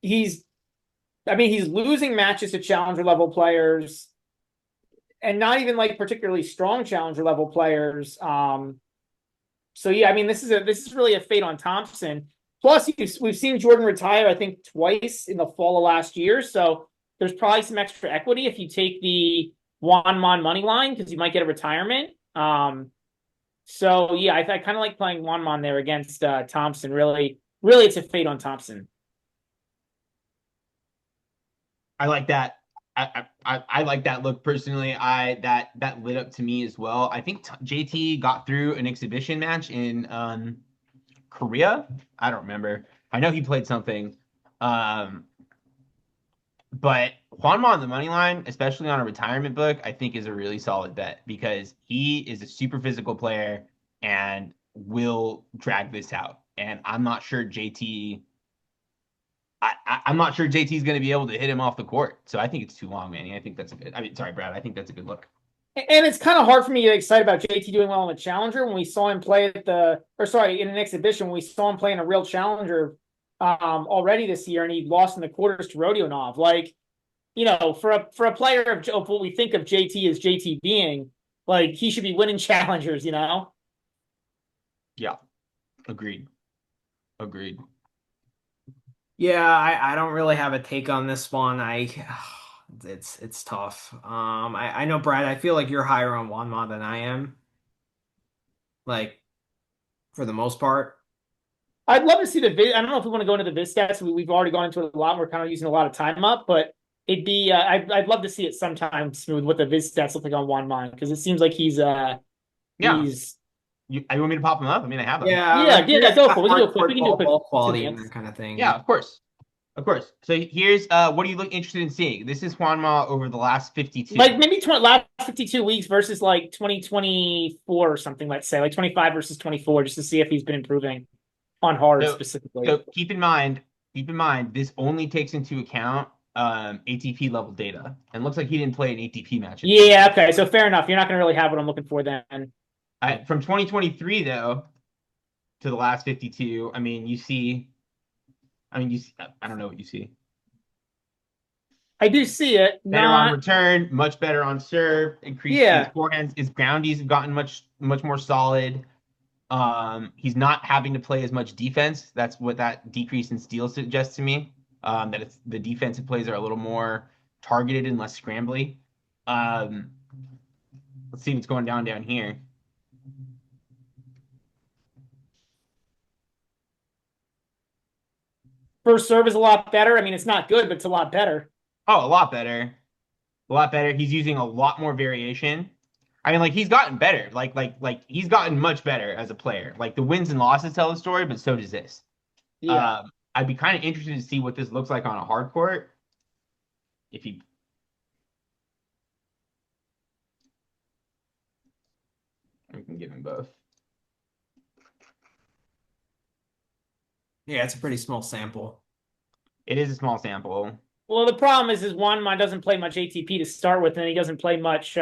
he's. I mean, he's losing matches to challenger level players, and not even like particularly strong challenger level players. So yeah, I mean, this is really a fate on Thompson. Plus, we've seen Jordan retire, I think, twice in the fall of last year. So there's probably some extra equity if you take the Juan Mon money line because you might get a retirement. So yeah, I kind of like playing Juan Mon there against Thompson. Really, it's a fate on Thompson. I like that. I like that look personally. I that lit up to me as well. I think JT got through an exhibition match in Korea. I don't remember. I know he played something. Um, but Juanma on the money line, especially on a retirement book, I think is a really solid bet because he is a super physical player and will drag this out. And I'm not sure JT. I'm not sure JT is going to be able to hit him off the court. So I think it's too long, Manny. I think that's a good. I mean, sorry, Brad. I think that's a good look. And it's kind of hard for me to get excited about JT doing well in the challenger when we saw him play in an exhibition when we saw him play in a real challenger already this year, and he lost in the quarters to Rodionov. Like, for a player of what we think of JT as JT being, like he should be winning challengers. Yeah, agreed. Agreed. Yeah, I don't really have a take on this one. It's tough. I know Brad, I feel like you're higher on Wanma than I am, like for the most part. I'd love to see the vid. I don't know if we want to go into the vid stats. We've already gone into it a lot. We're kind of using a lot of time up, but it'd be I'd love to see it sometime smooth what the vid stats look like on Juan Mon because it seems like he's Yeah. he's You want me to pop him up? I mean, I have him. Yeah, yeah, I'm yeah, curious go about for it. We can do hard a quick. We court can do a quick ball two quality and that minutes. kind of thing. Yeah, of course. Of course. So here's what are you look interested in seeing? This is Juanma over the last 52. Like maybe last 52 weeks versus like 2024 or something, let's say, like 25 versus 24, just to see if he's been improving on hard So specifically. so keep in mind, this only takes into account ATP level data. And looks like he didn't play an ATP match in Yeah, okay. So fair enough. You're not gonna really have what I'm looking for then. From 2023 though to the last 52, you see, I don't know what you see. I do see it. Better on Not return, much better on serve, increased his yeah. forehands, his groundies have gotten much more solid. He's not having to play as much defense. That's what that decrease in steals suggests to me. That it's the defensive plays are a little more targeted and less scrambly. Um, let's see what's going down here. First serve is a lot better. I mean, it's not good, but it's a lot better. Oh, a lot better. A lot better. He's using a lot more variation. I mean, like he's gotten better. Like he's gotten much better as a player. Like the wins and losses tell the story, but so does this. Yeah. I'd be kind of interested to see what this looks like on a hard court. If he, we can give him both. Yeah, it's a pretty small sample. It is a small sample. Well, the problem is Juanma doesn't play much ATP to start with, and he doesn't play much.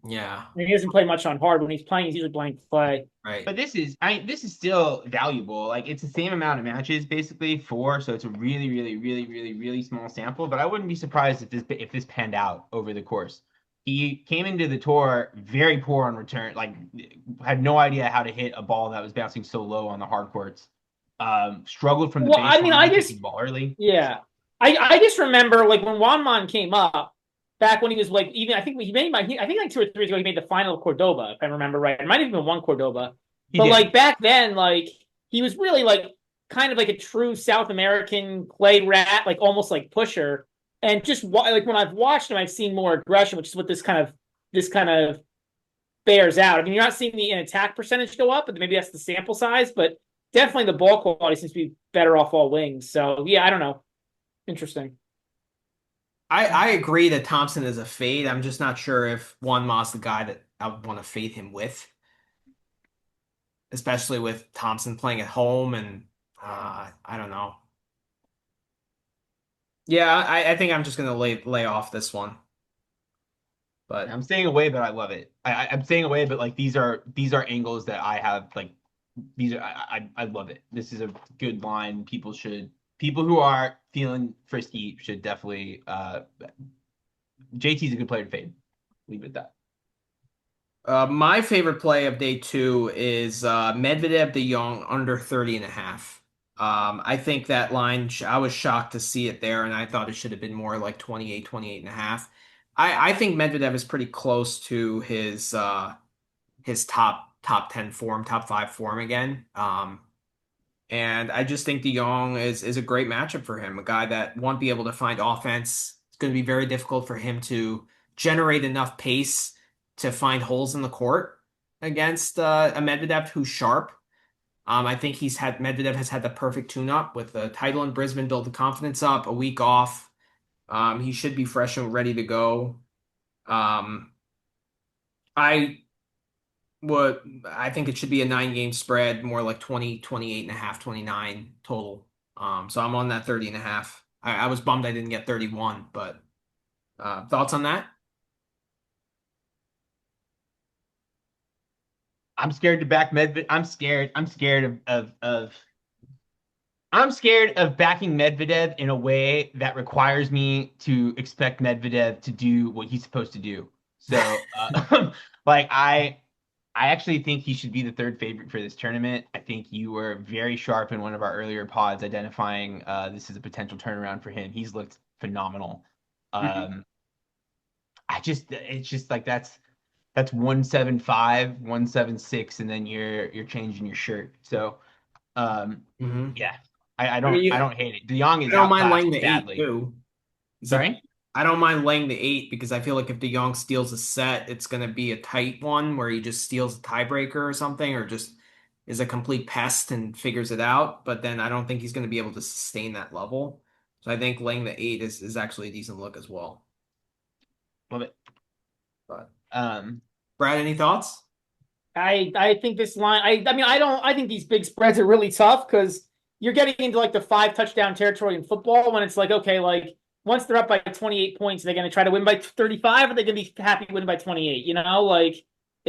Yeah, He doesn't play much on hard. When he's playing, he's usually playing clay. right. But this is still valuable. Like it's the same amount of matches, basically four. So it's a really, really, really, really, really small sample. But I wouldn't be surprised if this panned out over the course. He came into the tour very poor on return, like had no idea how to hit a ball that was bouncing so low on the hard courts. Struggled from the Well, I mean, I baseline, just kicking the ball early. yeah, I just remember like when Juanman came up back when he was like even I think he made I think like 2 or 3 years ago he made the final of Cordoba if I remember right. It might have even won Cordoba, He but did. like back then like he was really like kind of like a true South American clay rat, like almost like pusher. And just like when I've watched him, I've seen more aggression, which is what this kind of bears out. I mean, you're not seeing the attack percentage go up, but maybe that's the sample size. But definitely the ball quality seems to be better off all wings. So yeah, I don't know. Interesting. I agree that Thompson is a fade. I'm just not sure if Juan Ma's the guy that I would want to fade him with, especially with Thompson playing at home and I don't know. Yeah, I think I'm just gonna lay off this one. But I'm staying away, but I love it. I'm staying away, but like these are angles that I have like these are I love it. This is a good line. People who are feeling frisky should definitely JT's a good player to fade. Leave it at that. my favorite play of day two is Medvedev de Jong under 30 and a half. I think that line, I was shocked to see it there, and I thought it should have been more like 28, 28 and a half. I think Medvedev is pretty close to his top 10 form, top five form again. And I just think De Jong is a great matchup for him, a guy that won't be able to find offense. It's going to be very difficult for him to generate enough pace to find holes in the court against a Medvedev who's sharp. I think Medvedev has had the perfect tune-up with the title in Brisbane, build the confidence up, a week off. He should be fresh and ready to go. Um, I I think it should be a 9 game spread, more like 20, 28 and a half, 29 total. So I'm on that 30 and a half. I was bummed I didn't get 31, but thoughts on that? I'm scared to back Medvedev. I'm scared of backing Medvedev in a way that requires me to expect Medvedev to do what he's supposed to do. So, like I actually think he should be the third favorite for this tournament. I think you were very sharp in one of our earlier pods identifying this is a potential turnaround for him. He's looked phenomenal. Um, it's just like that's 175, 176, and then you're changing your shirt. So Mm-hmm. yeah, I I don't mean, I don't hate it. De Jong I is don't mind laying outclassed the eight badly. too. Sorry? I don't mind laying the eight because I feel like if De Jong steals a set, it's going to be a tight one where he just steals a tiebreaker or something, or just is a complete pest and figures it out. But then I don't think he's going to be able to sustain that level. So I think laying the eight is actually a decent look as well. Love it. But Um, Brad, any thoughts? I think this line. I mean I think these big spreads are really tough because you're getting into like the 5 touchdown territory in football when it's like okay like once they're up by 28 points they're going to try to win by 35 or they're going to be happy winning by 28. You know like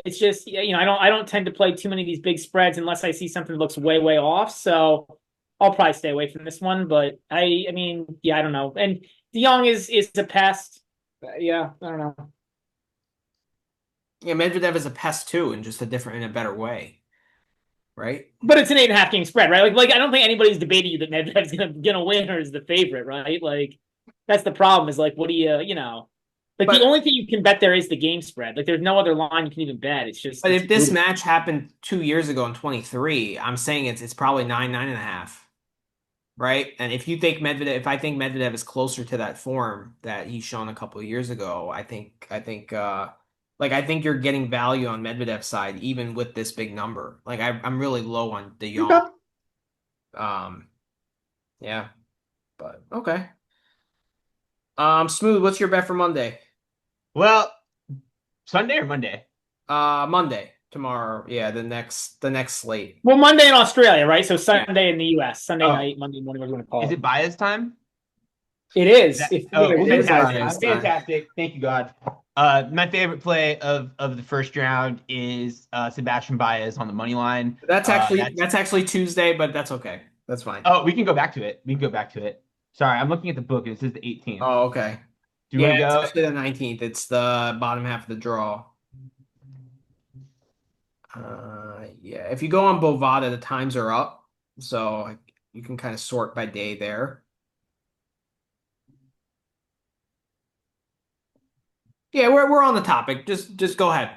it's just I don't tend to play too many of these big spreads unless I see something that looks way off. So I'll probably stay away from this one. But I mean yeah I don't know. And De Jong is a pest. Yeah I don't know. Yeah, Medvedev is a pest too, in just in a better way, right? But it's an 8.5 game spread, right? Like I don't think anybody's debating you that Medvedev's gonna win or is the favorite, right? Like that's the problem. Is like, what do like the But only thing you can bet there is the game spread. Like there's no other line you can even bet. It's just but it's if this brutal. match happened 2 years ago in 23, I'm saying it's probably nine and a half. right? And if I think Medvedev is closer to that form that he's shown a couple of years ago, I think you're getting value on Medvedev's side even with this big number. Like I'm really low on De Jong. Okay. Um, yeah, but okay. Smooth. What's your bet for Monday? Well, Sunday or Monday? Monday tomorrow. Yeah, the next slate. Well, Monday in Australia, right? So Yeah. Sunday in the US, Sunday Oh, night, Monday morning, whatever you want to call is it. it bias time? It is. That, If oh, yeah, It we'll do is the bias fantastic. bias time. time. Fantastic. Thank you, God. My favorite play of the first round is Sebastian Baez on the money line. That's That's actually Tuesday, but that's okay. That's fine. Oh, we can go back to it. We can go back to it. Sorry, I'm looking at the book and it says the 18th. Oh, okay. Do you Yeah, want to it's go? actually the 19th. It's the bottom half of the draw. Yeah. If you go on Bovada, the times are up, so you can kind of sort by day there. Yeah, we're on the topic. Just go ahead.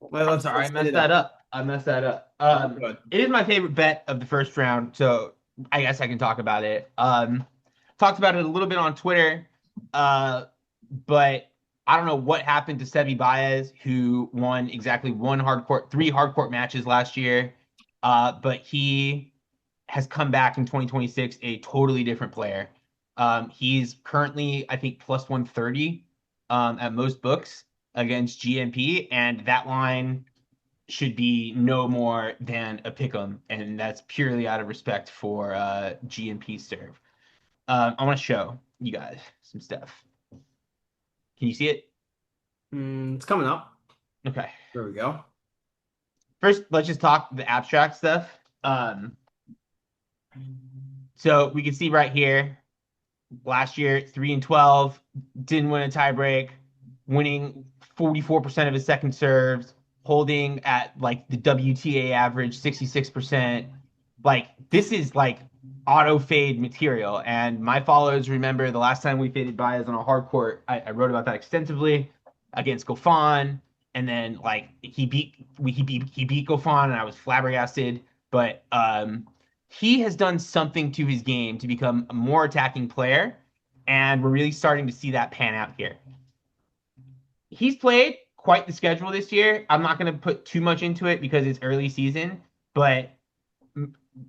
I'm Let's sorry, I let's hit messed it that up. up. I messed that up. Oh, good. It is my favorite bet of the first round, so I guess I can talk about it. Talked about it a little bit on Twitter, uh, but I don't know what happened to Sevi Baez, who won exactly three hard court matches last year. But he has come back in 2026 a totally different player. He's currently, I think, plus 130 at most books against GMP, and that line should be no more than a pick 'em, and that's purely out of respect for GMP serve. I want to show you guys some stuff. Can you see it? It's coming up. Okay. There we go. First, let's just talk the abstract stuff. So we can see right here, last year 3-12, didn't win a tiebreak, winning 44% of his second serves, holding at like the WTA average 66%. Like this is like auto fade material. And my followers remember the last time we faded Baez on a hard court, I wrote about that extensively against Goffin. And then like he beat Goffin and I was flabbergasted. But he has done something to his game to become a more attacking player, and we're really starting to see that pan out here. He's played quite the schedule this year. I'm not going to put too much into it because it's early season, but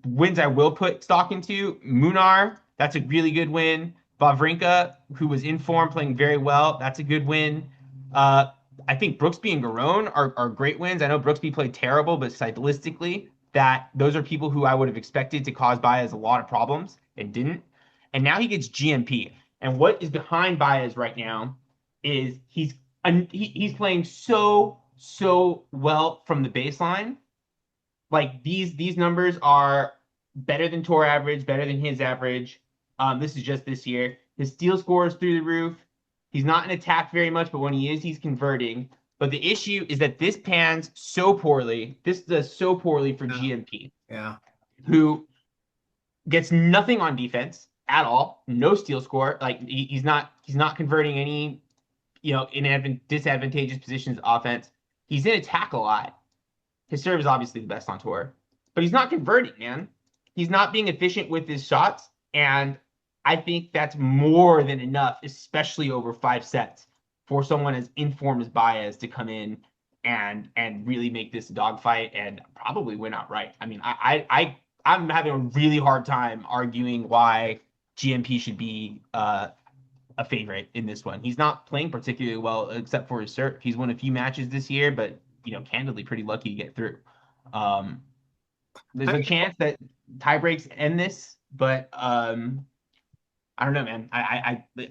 wins I will put stock into: Munar, that's a really good win. Wawrinka, who was in form, playing very well, that's a good win. I think Brooksby and Garone are great wins. I know Brooksby played terrible, but stylistically, those are people who I would have expected to cause Baez a lot of problems and didn't. And now he gets GMP. And what is behind Baez right now is he's playing so well from the baseline. Like these numbers are better than tour average, better than his average. This is just this year. His steal score is through the roof. He's not in attack very much, but when he is, he's converting. But the issue is that this pans so poorly. This does so poorly for GMP, Yeah. who gets nothing on defense at all. No steal score. Like he's not converting any, in disadvantageous positions offense. He's in attack a lot. His serve is obviously the best on tour, but he's not converting, man. He's not being efficient with his shots, and I think that's more than enough, especially over 5 sets, for someone as informed as Baez to come in and really make this a dogfight and probably win outright. I mean, I'm having a really hard time arguing why GMP should be a favorite in this one. He's not playing particularly well except for his serve. He's won a few matches this year, but candidly pretty lucky to get through. There's I a mean, chance that tie breaks end this, but I don't know, man.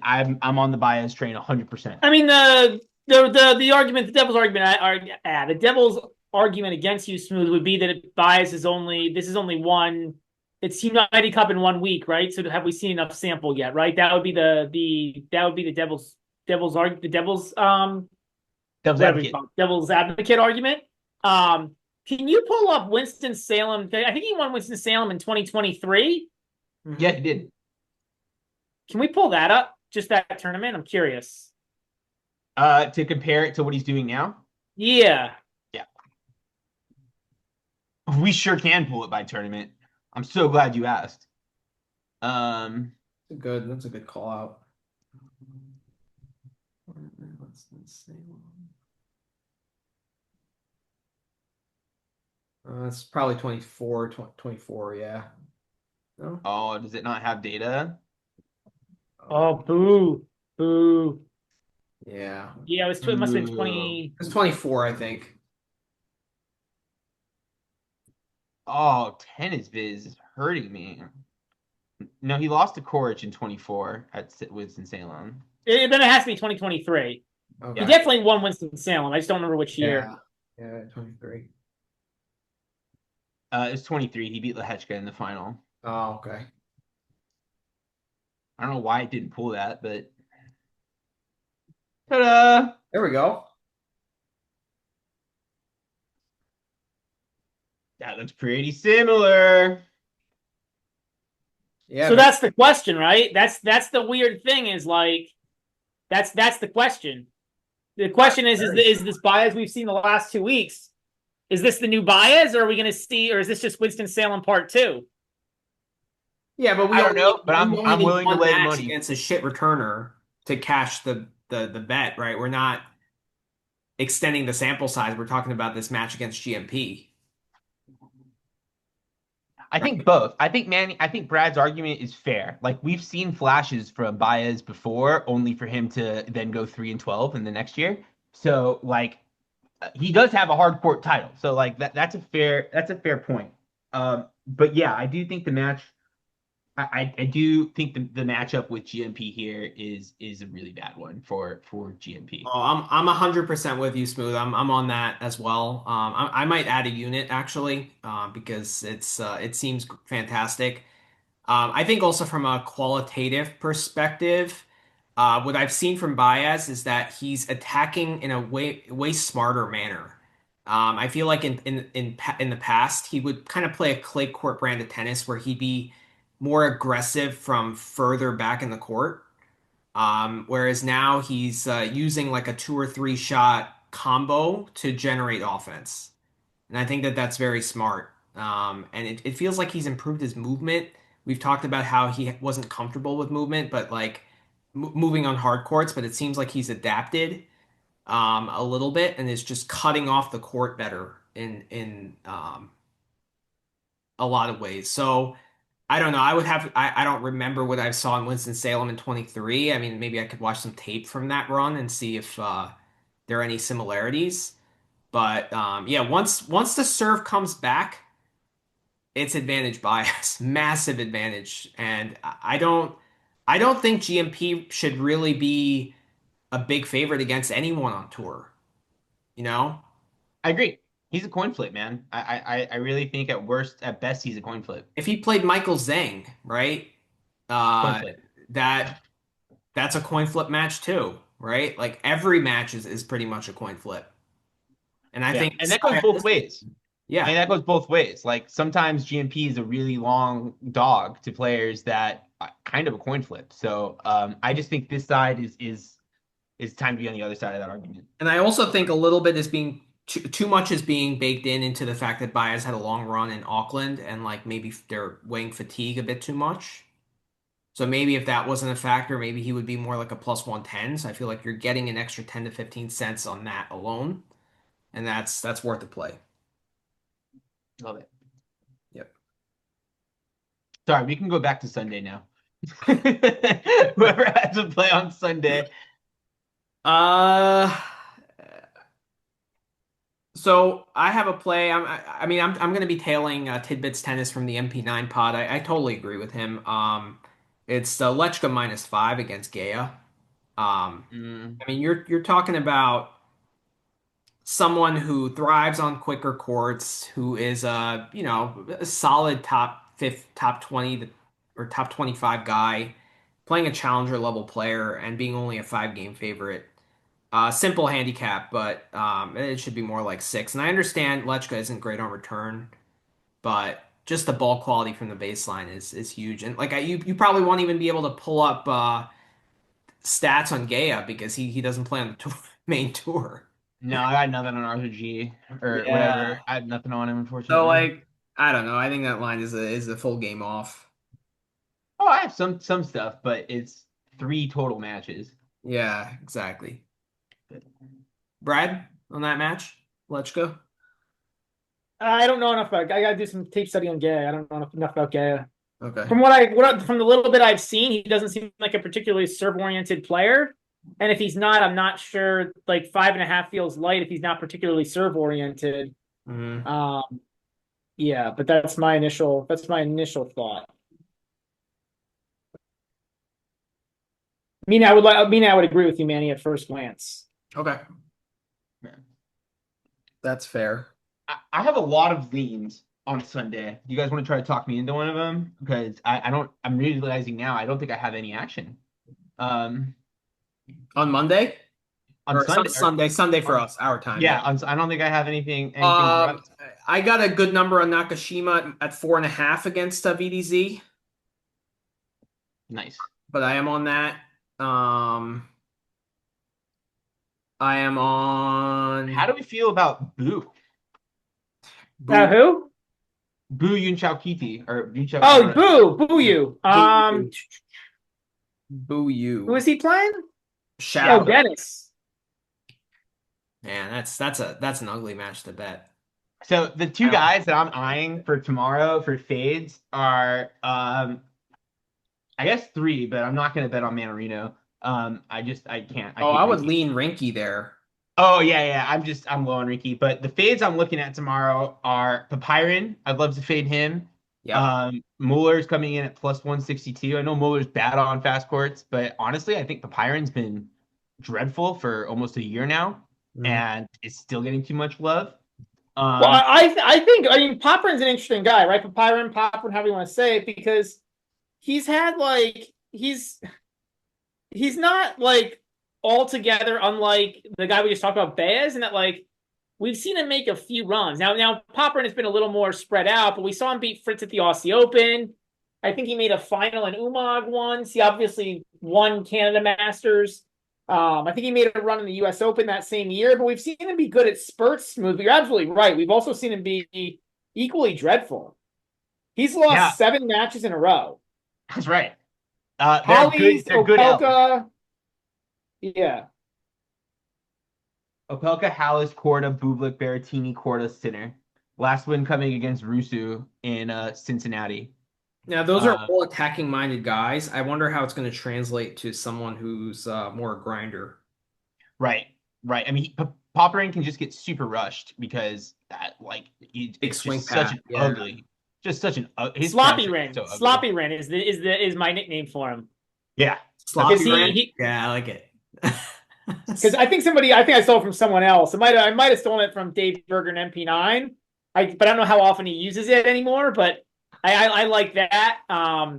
I'm on the Baez train 100%. I mean the argument, the devil's argument against you, Smooth, would be that Bias is only this is only one. It's Team United Cup in 1 week, right? So have we seen enough sample yet, right? That would be the Devil's advocate. devil's advocate argument. Can you pull up Winston-Salem? I think he won Winston-Salem in 2023. Yeah, he did. Can we pull that up? Just that tournament? I'm curious. To compare it to what he's doing now? Yeah. Yeah. We sure can pull it by tournament. I'm so glad you asked. Um, That's a good call out. Let's see. It's probably 24, yeah. No? oh, does it not have data? Oh, Oh, boo, boo. yeah. Yeah, it must have been Ooh. 20. It's 24, I think. Oh, tennis viz is hurting me. No, he lost to Coric in 24 at Winston-Salem. Then it has to be 2023. He Okay. definitely won Winston-Salem. I just don't remember which year. Yeah. Yeah, 23. It's 23. He beat Lehechka in the final. Oh, okay. I don't know why it didn't pull that, but ta-da! There we go. That looks pretty similar. Yeah, So very, that's the question, right? That's the weird thing is like that's the question. The question very is this Baez we've seen the last 2 weeks? Is this the new Baez, or are we going to see, or is this just Winston Salem Part Two? Yeah, but I don't know, but we only I'm need willing to one lay the match money. against a shit returner to cash the bet, right? We're not extending the sample size. We're talking about this match against GMP, I think right? both. I think Brad's argument is fair. Like we've seen flashes from Baez before, only for him to then go 3-12 in the next year. So like he does have a hard court title. So like that's a fair point. But yeah, I do think the match I do think the matchup with GMP here is a really bad one for GMP. Oh, I'm 100% with you, Smooth. I'm on that as well. I might add a unit actually, because it seems fantastic. I think also from a qualitative perspective, what I've seen from Baez is that he's attacking in a way smarter manner. I feel like in the past he would kind of play a clay court brand of tennis where he'd be more aggressive from further back in the court. Whereas now he's using like a 2 or 3 shot combo to generate offense. And I think that that's very smart. And it feels like he's improved his movement. We've talked about how he wasn't comfortable with movement, but like moving on hard courts, but it seems like he's adapted a little bit and is just cutting off the court better in a lot of ways. So I don't know. I don't remember what I saw in Winston-Salem in 23. I mean, maybe I could watch some tape from that run and see if there are any similarities. But yeah, once the serve comes back, it's advantage bias, massive advantage. And I don't think GMP should really be a big favorite against anyone on tour, you know? I agree. He's a coin flip, man. I really think at best, he's a coin flip. If he played Michael Zhang, right? Coin Uh flip. that that's a coin flip match too, right? Like every match is pretty much a coin flip. And I Yeah, think and that goes both ways. I yeah. mean, that goes both ways. Like sometimes GMP is a really long dog to players that are kind of a coin flip. So I just think this side is time to be on the other side of that argument. And I also think a little bit is being too much is being baked into the fact that Baez had a long run in Auckland and like maybe they're weighing fatigue a bit too much. So maybe if that wasn't a factor, maybe he would be more like a plus 110. So I feel like you're getting an extra 10 to 15 cents on that alone, and that's worth the play. Love it. Yep. Sorry, we can go back to Sunday now. Whoever has to play on Sunday. Uh, so I have a play. I mean, I'm going to be tailing Tidbits Tennis from the MP9 pod. I totally agree with him. It's Lechka -5 against Gaya. Mm, I mean, you're talking about someone who thrives on quicker courts, who is a solid top fifth, top 20 or top 25 guy, playing a challenger level player and being only a 5 game favorite. Simple handicap, but it should be more like 6. And I understand Lechka isn't great on return, but just the ball quality from the baseline is huge. And like you probably won't even be able to pull up stats on Gaya because he doesn't play on the main tour. no, I got nothing on Arthur G or Yeah. whatever. I had nothing on him, So unfortunately. like I don't know. I think that line is a full game off. Oh, I have some stuff, but it's 3 total matches. Yeah, exactly. Brad, on that match, let's go. I don't know enough about. I gotta do some tape study on Gay. I don't know enough about Gay. Okay. From the little bit I've seen, he doesn't seem like a particularly serve-oriented player. And if he's not, I'm not sure. Like 5.5 feels light if he's not particularly serve-oriented. Mm-hmm. Yeah, but that's my initial thought. I would agree with you, Manny, at first glance. Okay. Yeah. That's fair. I have a lot of leans on Sunday. You guys want to try to talk me into one of them? Because I don't. I'm realizing now I don't think I have any action. Um, On Monday? on Or Sunday. Sunday for us, our time. Yeah, I don't think I have anything for Um, us. I got a good number on Nakashima at 4.5 against VDZ, Nice. but I am on that. I am on How do we feel about Boo? Boo. Who? Boo Yunchao Kiti or Yunchao? I Oh, don't know. boo you. Boo. Boo Who you. is he playing? Oh, Shadow. Dennis. Man, that's an ugly match to bet. So the two guys that I'm eyeing for tomorrow for fades are I guess 3, but I'm not gonna bet on Manarino. I can't. I Oh, hate I would Rinky. lean Rinky there. Oh yeah. I'm low on Rinky. But the fades I'm looking at tomorrow are Papyrin. I'd love to fade him. Yep. Muller's coming in at plus 162. I know Muller's bad on fast courts, but honestly, I think Papyrin's been dreadful for almost a year now, Mhm. and is still getting too much love. Well, Um, I think Poprin's an interesting guy, right? Poprin, however you want to say it, because he's had like he's not like altogether unlike the guy we just talked about, Baez, and that like we've seen him make a few runs. Now Poprin has been a little more spread out, but we saw him beat Fritz at the Aussie Open. I think he made a final in Umag once. He obviously won Canada Masters. I think he made a run in the U.S. Open that same year, but we've seen him be good at spurts smooth. But you're absolutely right. We've also seen him be equally dreadful. He's yeah, lost 7 matches in a row. that's right. They're good. Hollies, They're good L's. Opelka. Yeah. Opelka, Hallis, Korda, Bublik, Berrettini, Korda, Sinner. Last win coming against Rusu in Cincinnati. Now, those are Uh, all attacking minded guys. I wonder how it's going to translate to someone who's more a grinder. right, right. I mean, Popperin can just get super rushed because Big it's swing just such path. an Yeah. ugly, just such an his Sloppy counter is Ren. so ugly. Sloppy Ren is my nickname for him. Yeah, Sloppy he- Ren? he- Yeah, I like it. Because I think I stole it from someone else. I might have stolen it from Dave Berger and MP9. But I don't know how often he uses it anymore. But I like that.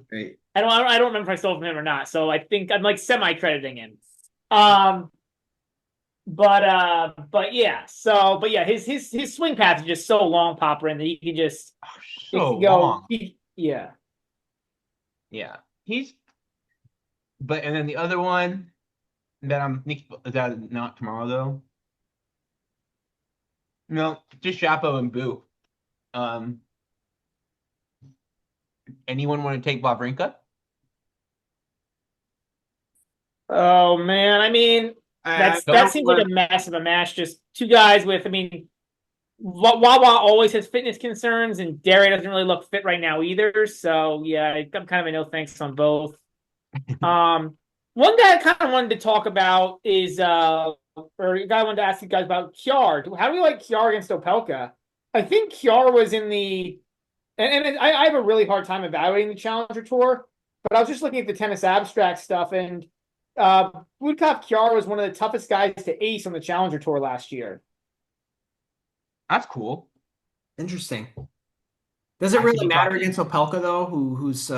Great. I don't remember if I stole it from him or not. So I think I'm like semi-crediting him. But yeah. But yeah, his swing path is just so long, Popper, and that he can just so go. long. Yeah. Yeah, and then the other one that not tomorrow though. No, just Chapo and Boo. Um, anyone want to take Wawrinka? Oh man, I mean that seems like a mess of a match. Just two guys with. I mean, Wawa always has fitness concerns, and Derry doesn't really look fit right now either. So yeah, I'm kind of a no thanks on both. One guy I kind of wanted to talk about is or a guy I wanted to ask you guys about Kjær. How do you like Kjær against Opelka? I think Kjær was in the and I have a really hard time evaluating the Challenger Tour, but I was just looking at the tennis abstract stuff, and Budkov Kjær was one of the toughest guys to ace on the Challenger Tour last year. That's cool. Interesting. Does it really matter against Opelka though? Who's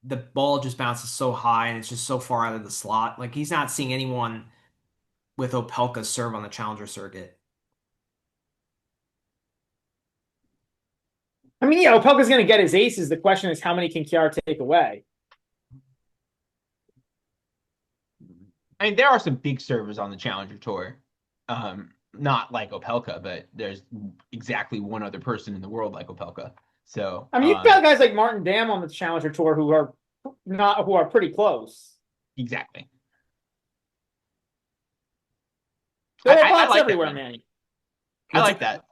the ball just bounces so high and it's just so far out of the slot. Like he's not seeing anyone with Opelka's serve on the challenger circuit. I mean, yeah, Opelka's going to get his aces. The question is, how many can Kjær take away? I mean, there are some big servers on the Challenger Tour. Not like Opelka, but there's exactly one other person in the world like Opelka. So I mean, you've got guys like Martin Dam on the Challenger Tour who are not who are pretty close. Exactly. There are I bots like that, everywhere, man. man. I What's like that.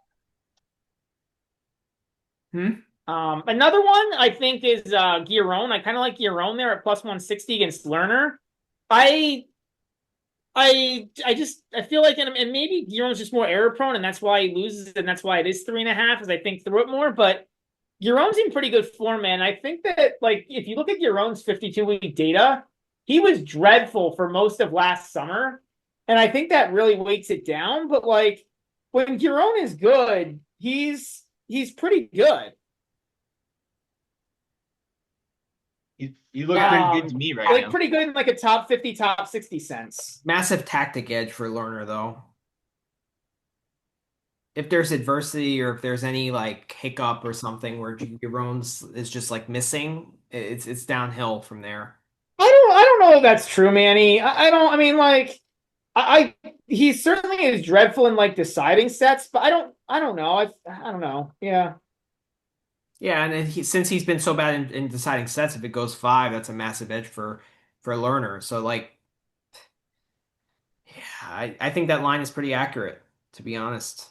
Hmm? Another one I think is Giron. I kind of like Giron there at plus 160 against Lerner. I I feel like and maybe Giron's just more error prone, and that's why he loses, and that's why it is 3.5, as I think through it more. But Giron's in pretty good form, man. I think that like if you look at Giron's 52-week data, he was dreadful for most of last summer, and I think that really weights it down. But like when Giron is good, he's pretty good. You look pretty good Um, to me right like now. pretty good in like a top 50, top 60 sense. Massive tactic edge for Lerner though. If there's adversity or if there's any like hiccup or something where Jerome's is just like missing, it's downhill from there. I don't know if that's true, Manny. I don't. I mean, like, he certainly is dreadful in like deciding sets, but I don't know. I don't know. Yeah. Yeah, and since he's been so bad in deciding sets, if it goes five, that's a massive edge for Lerner. So like, yeah, I think that line is pretty accurate, to be honest.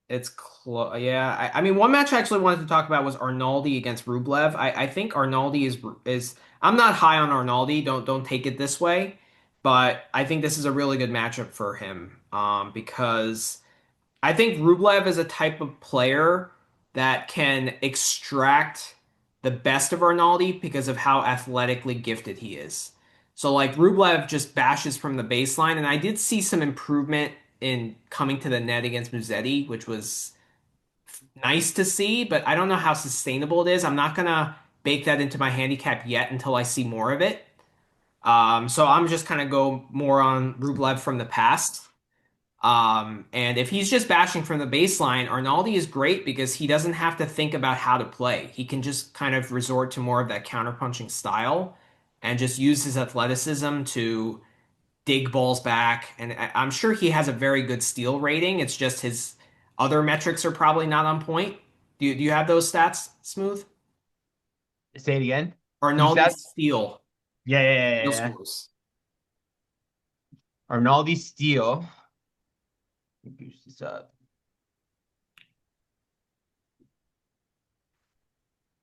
It's close. Yeah, I mean, one match I actually wanted to talk about was Arnaldi against Rublev. I think Arnaldi is. I'm not high on Arnaldi. Don't take it this way, but I think this is a really good matchup for him. Because I think Rublev is a type of player that can extract the best of Arnaldi because of how athletically gifted he is. So like Rublev just bashes from the baseline, and I did see some improvement in coming to the net against Musetti, which was nice to see, but I don't know how sustainable it is. I'm not gonna bake that into my handicap yet until I see more of it. So I'm just kind of go more on Rublev from the past. And if he's just bashing from the baseline, Arnaldi is great because he doesn't have to think about how to play. He can just kind of resort to more of that counterpunching style and just use his athleticism to dig balls back. And I'm sure he has a very good steal rating. It's just his other metrics are probably not on point. Do you have those stats, Smooth? Say it again. Who's Arnaldi's that? steal, Yeah, yeah, yeah, steal yeah, yeah. scores. Arnaldi Steele. Let me boost this up.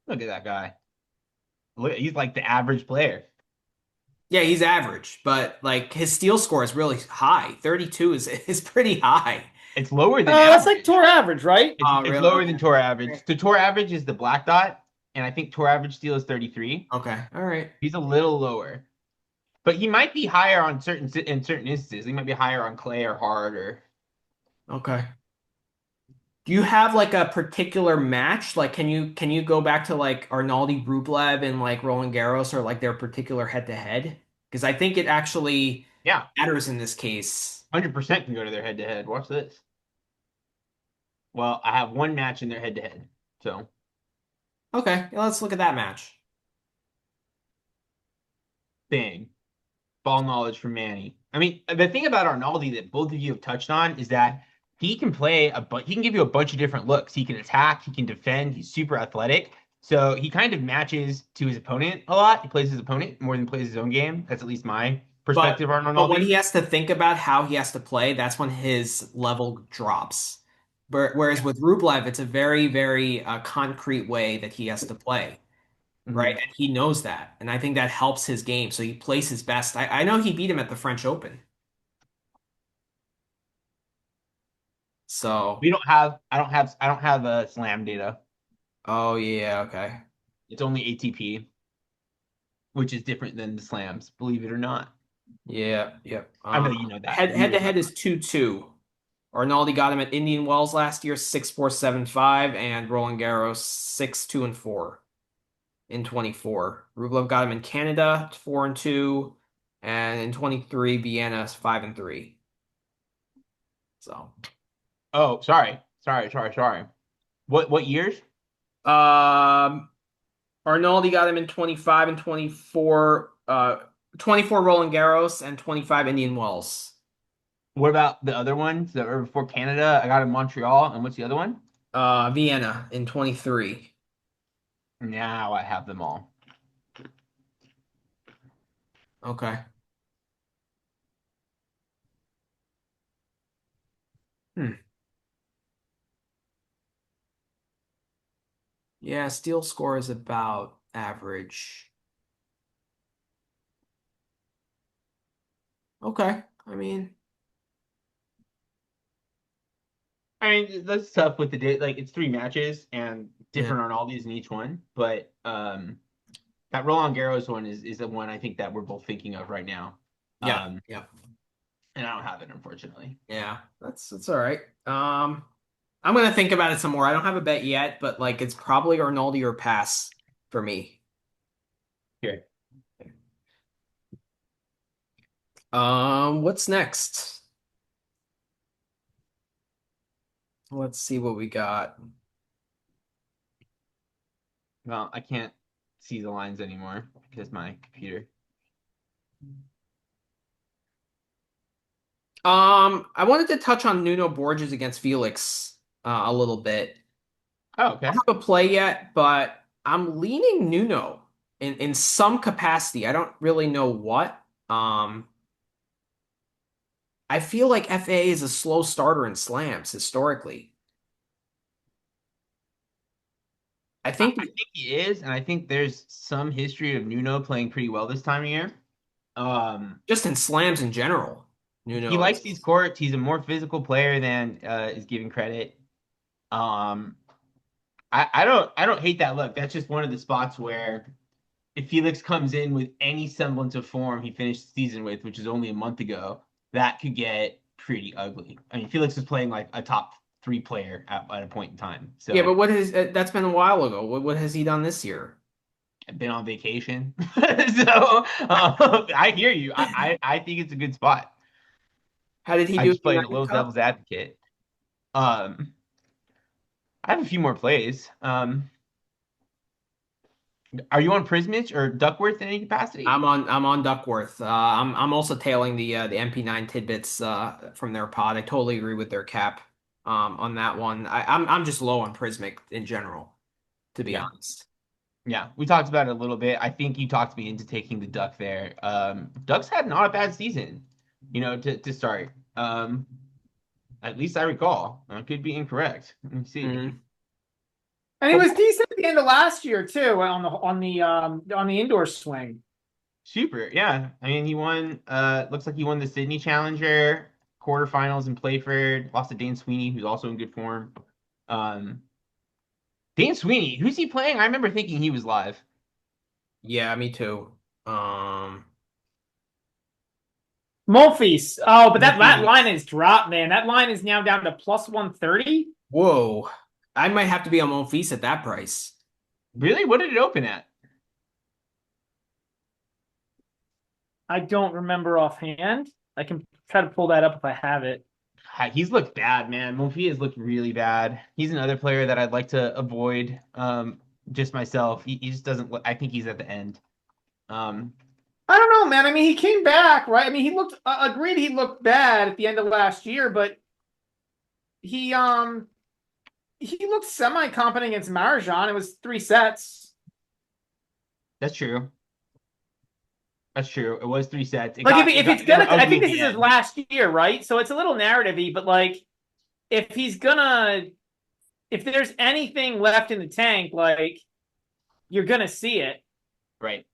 Look at that guy. Look, he's like the average player. Yeah, he's average, but like his steal score is really high. 32 is pretty high. It's lower than That's like average. tour average, right? It's Oh, it's really? lower Okay. than tour average. Okay. The tour average is the black dot, and I think tour average steal is 33. Okay. All right. He's a little lower, but he might be higher on certain instances. He might be higher on clay or hard or Okay. Do you have like a particular match? Like, can you go back to like Arnaldi Rublev and like Roland Garros or like their particular head to head? Because I think it actually yeah, matters in this case. 100% can go to their head to head. Watch this. Well, I have one match in their head to head, so Okay, let's look at that match. bang. Ball knowledge from Manny. I mean, the thing about Arnaldi that both of you have touched on is that he can play he can give you a bunch of different looks. He can attack, he can defend, he's super athletic. So he kind of matches to his opponent a lot. He plays his opponent more than plays his own game. That's at least my But perspective on but when he Arnaldi. has to think about how he has to play, that's when his level drops. Whereas Yeah. with Rublev, it's a very, very concrete way that he has to play, right? Mhm. And he knows that. And I think that helps his game. So he plays his best. I know he beat him at the French Open. So, I don't have slam data. oh yeah, okay. It's only ATP, which is different than the slams, believe it or not. Yeah, yep. I know you know that. Head You to know head is 2-2. Arnaldi got him at Indian Wells last year, 6-4, 7-5, and Roland Garros 6-2 and 4 in 24. Rublev got him in Canada, 4-2, and in 23, Vienna 5-3. So, Oh, sorry. What years? um, Arnaldi got him in 25 and 24, 24 Roland Garros and 25 Indian Wells. What about the other ones that were before Canada? I got in Montreal, and what's the other one? Vienna in 23. Now I have them all. Okay. Hmm. Yeah, steal score is about average. Okay. I mean, I mean, that's tough with the date. Like, it's 3 matches and yeah. different on all these in each one. But that Roland Garros one is the one I think that we're both thinking of right now. Yeah. Um, Yeah. and I don't have it, unfortunately. Yeah. That's all right. I'm gonna think about it some more. I don't have a bet yet, but like it's probably Arnoldi or pass for me. Here. What's next? Let's see what we got. Well, I can't see the lines anymore because my computer. I wanted to touch on Nuno Borges against Felix a little bit. Oh, I okay. don't have a play yet, but I'm leaning Nuno in some capacity. I don't really know what. Um, I feel like FA is a slow starter in slams historically. I I think think he is, and I think there's some history of Nuno playing pretty well this time of year. Um, just in slams in general, he Nuno likes these is. courts. He's a more physical player than is given credit. Um, I don't hate that look. That's just one of the spots where if Felix comes in with any semblance of form he finished the season with, which is only a month ago, that could get pretty ugly. I mean, Felix is playing like a top 3 player at a point in time. Yeah, but So what has that's been a while ago. What has he done this year? I've been on vacation. I hear you. I think it's a good spot. How did he I do in just the played a United little Cup? devil's advocate. Um, I have a few more plays. Are you on Prismich or Duckworth in any capacity? I'm on Duckworth. I'm also tailing the MP9 tidbits from their pod. I totally agree with their cap on that one. I'm just low on Prismic in general, to be Yeah. honest. Yeah, we talked about it a little bit. I think you talked me into taking the Duck there. Ducks had not a bad season, to start. At least I recall. I could be incorrect. Let me see. Mhm. And he But was decent at the end of last year too on the indoor swing. super, yeah. I mean, he won. Looks like he won the Sydney Challenger quarterfinals in Playford. Lost to Dane Sweeney, who's also in good form. Um, Dane Sweeney, who's he playing? I remember thinking he was live. Yeah, me too. Um, Monfils. Oh, but that line Monfils. is dropped, man. That line is now down to plus 130. whoa, I might have to be on Monfils at that price. Really? What did it open at? I don't remember offhand. I can try to pull that up if I have it. He's looked bad, man. Monfils has looked really bad. He's another player that I'd like to avoid. Just myself. He just doesn't look. I think he's at the end. Um, I don't know, man. I mean, he came back, right? I mean, he looked agreed he looked bad at the end of last year, but he he looked semi-competent against Marajan. It was 3 sets. that's true. That's true. It was 3 sets. It Like got it if got it's it got gonna, I ugly think at this the is his end. last year, right? So it's a little narrative-y, but like if he's gonna, if there's anything left in the tank, like you're gonna see it. Right.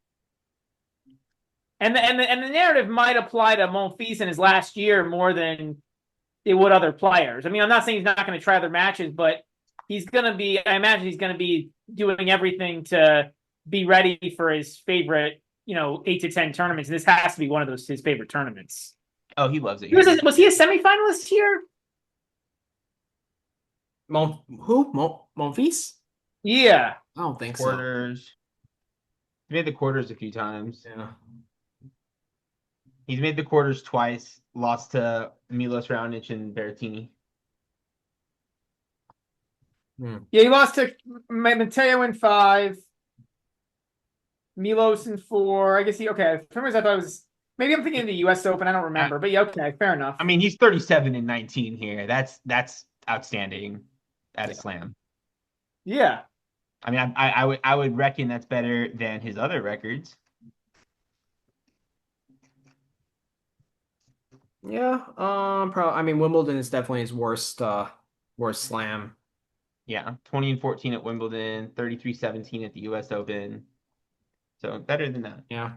And the narrative might apply to Monfils in his last year more than it would other players. I mean, I'm not saying he's not going to try other matches, but he's going to be. I imagine he's going to be doing everything to be ready for his favorite, 8 to 10 tournaments. And this has to be one of those his favorite tournaments. Oh, he loves it here. Was he a semifinalist here? Monfils? Yeah. I don't think so. Quarters. He made the quarters a few times. Yeah. He's made the quarters twice. Lost to Milos Raonic and Berrettini. Hmm. Yeah, he lost to Mateo in 5, Milos in 4. I guess okay. For some reason I thought it was maybe I'm thinking of the US Open. I don't I, remember. But yeah, okay, fair enough. I mean, he's 37 and 19 here. That's outstanding at a Yeah. slam. Yeah. I mean, I would reckon that's better than his other records. Yeah, probably. I mean, Wimbledon is definitely his worst slam. Yeah, 20 and 14 at Wimbledon, 33-17 at the U.S. Open. So better than that. Yeah.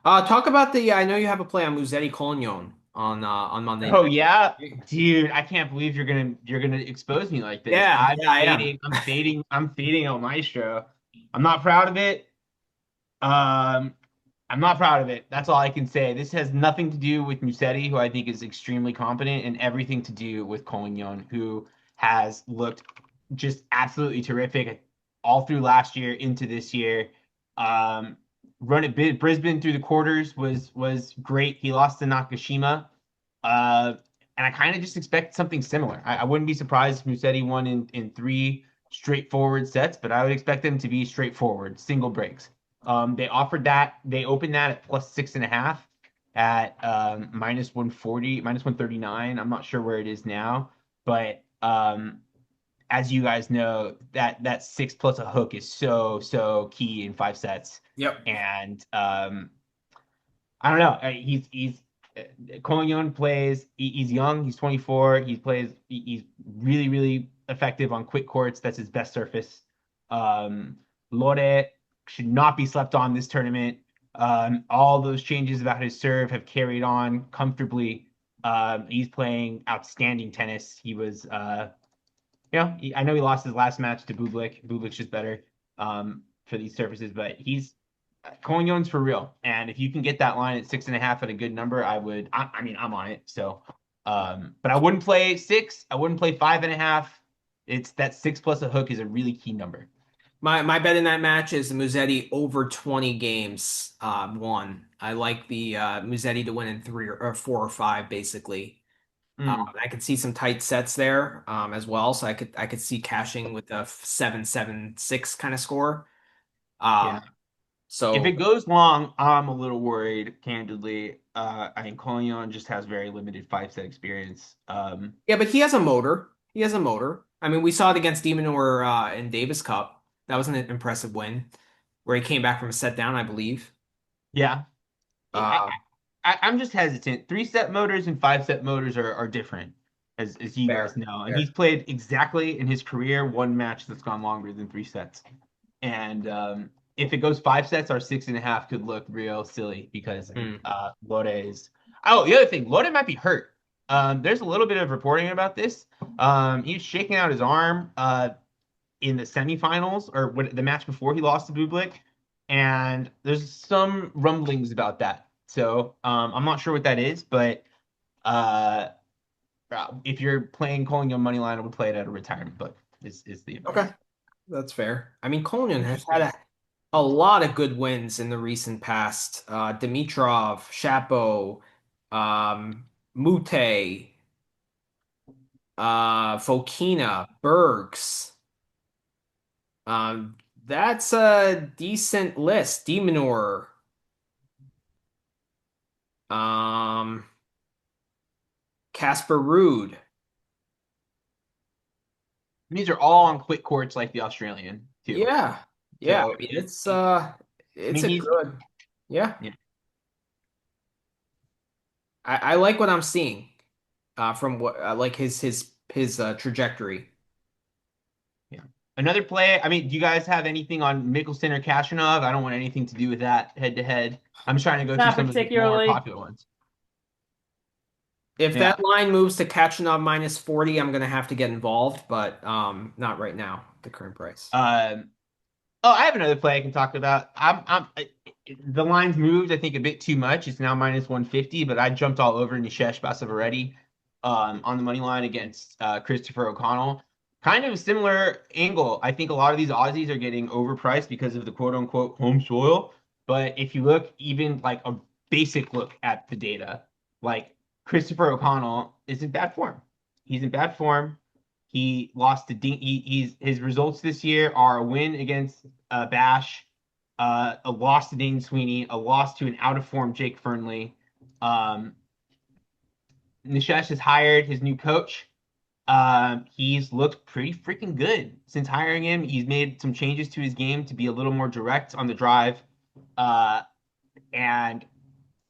Talk about the. I know you have a play on Musetti Collignon on Monday Oh night. yeah, dude, I can't believe you're gonna expose me like this. Yeah, I'm yeah, I am. fading, I'm fading, I'm fading El Maestro. I'm not proud of it. Um, I'm not proud of it. That's all I can say. This has nothing to do with Musetti, who I think is extremely competent, and everything to do with Collignon, who has looked just absolutely terrific all through last year into this year. Um, Run it Brisbane through the quarters was great. He lost to Nakashima. Uh, and I kind of just expect something similar. I wouldn't be surprised if Musetti won in three straightforward sets, but I would expect them to be straightforward, single breaks. They offered that. They opened that at plus 6.5 at minus 140, minus 139. I'm not sure where it is now, but as you guys know, that six plus a hook is so key in 5 sets. Yep. And I don't know. He's Collignon plays. He's young. He's 24. He's really effective on quick courts. That's his best surface. Lore should not be slept on this tournament. All those changes about his serve have carried on comfortably. He's playing outstanding tennis. He was, I know he lost his last match to Bublik. Bublik's just better for these surfaces, but Cognon's for real. And if you can get that line at 6.5 at a good number, I would. I mean, I'm on it. So, but I wouldn't play 6. I wouldn't play 5.5. It's that 6 plus a hook is a really key number. My bet in that match is the Musetti over 20 games won. I like the Musetti to win in 3 or 4 or 5 basically. Mm, I could see some tight sets there as well, so I could see cashing with a 7-7-6 kind of score. yeah. Um, If it so goes long, I'm a little worried, candidly. I think Cognon just has very limited 5 set experience. yeah, but he has a motor. He has a motor. I mean, we saw it against Demonor in Davis Cup. That was an impressive win where he came back from a set down, I believe. Yeah. I, Uh, I'm just hesitant. 3 set motors and 5 set motors are different, as you guys fair, know. And he's fair. played exactly in his career one match that's gone longer than 3 sets. And if it goes 5 sets, our 6.5 could look real silly because Hmm. Lode is. Oh, the other thing, Lode might be hurt. There's a little bit of reporting about this. He's shaking out his arm in the semifinals or the match before he lost to Bublik, and there's some rumblings about that. So I'm not sure what that is, but uh, if you're playing calling your money line, I would play it at a retirement book. Is the Okay, advice. that's fair. I mean, Conan has had Interesting. a lot of good wins in the recent past. Dimitrov, Shapo, Mute, Fokina, Bergs. That's a decent list. Demonor, um, Casper Ruud. These are all on quick courts like the Australian too. Yeah, yeah. I So mean, it's I it's mean a he's good. Yeah, yeah. I like what I'm seeing. From what like his trajectory. Yeah. Another play. I mean, do you guys have anything on Mickelson or Kashanov? I don't want anything to do with that head to head. I'm just trying to go through Not some of the more particularly. popular ones. If Yeah. that line moves to Kachanov minus 40, I'm gonna have to get involved, but not right now, the current price. Um, oh, I have another play I can talk about. The line's moved, I think, a bit too much. It's now minus 150, but I jumped all over Nishesh Basavaredi on the money line against Christopher O'Connell. Kind of a similar angle. I think a lot of these Aussies are getting overpriced because of the quote unquote home soil. But if you look even like a basic look at the data, like Christopher O'Connell is in bad form. He's in bad form. He lost to his results this year are a win against Bash, a loss to Dane Sweeney, a loss to an out of form Jake Fernley. Nishesh has hired his new coach. He's looked pretty freaking good since hiring him. He's made some changes to his game to be a little more direct on the drive. Uh, and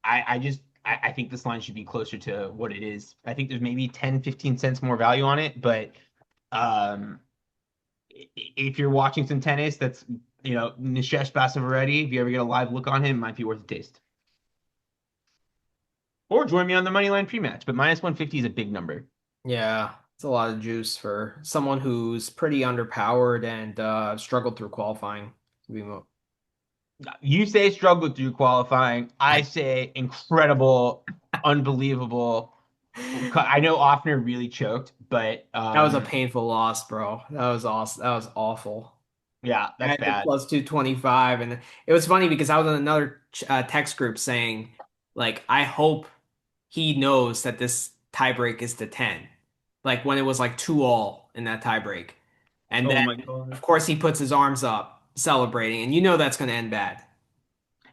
I think this line should be closer to what it is. I think there's maybe 10, 15 cents more value on it, but um, if you're watching some tennis, that's Nishesh Basavaredi. If you ever get a live look on him, it might be worth a taste. Or join me on the money line pre-match, but minus 150 is a big number. Yeah, it's a lot of juice for someone who's pretty underpowered and struggled through qualifying. To be You say struggled through qualifying. I say incredible, unbelievable. I know Offner really choked, but That was a painful loss, bro. That was awesome. That was awful. yeah, I that's had the bad. plus 225, and it was funny because I was in another text group saying, like, I hope he knows that this tiebreak is to 10. Like when it was like 2-all in that tiebreak. And Oh then, my God. of course, he puts his arms up celebrating, and you know that's going to end bad.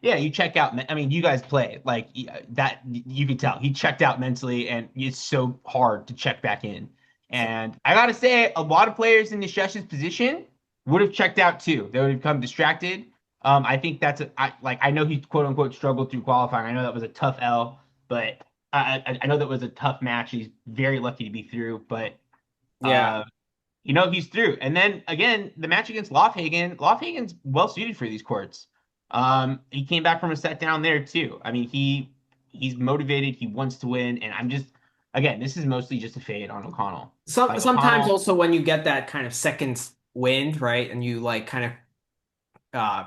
Yeah, you check out. I mean, you guys play like that. You can tell he checked out mentally, and it's so hard to check back in. And I gotta say, a lot of players in Nishesh's position would have checked out too. They would have become distracted. I think I know he quote unquote struggled through qualifying. I know that was a tough L, but I know that was a tough match. He's very lucky to be through, but Yeah. uh, he's through. And then again, the match against Lofhagen's well suited for these courts. He came back from a set down there too. I mean, he's motivated, he wants to win, and I'm just again, this is mostly just a fade on O'Connell. Like Sometimes O'Connell, also when you get that kind of second wind, right, and you like kind of uh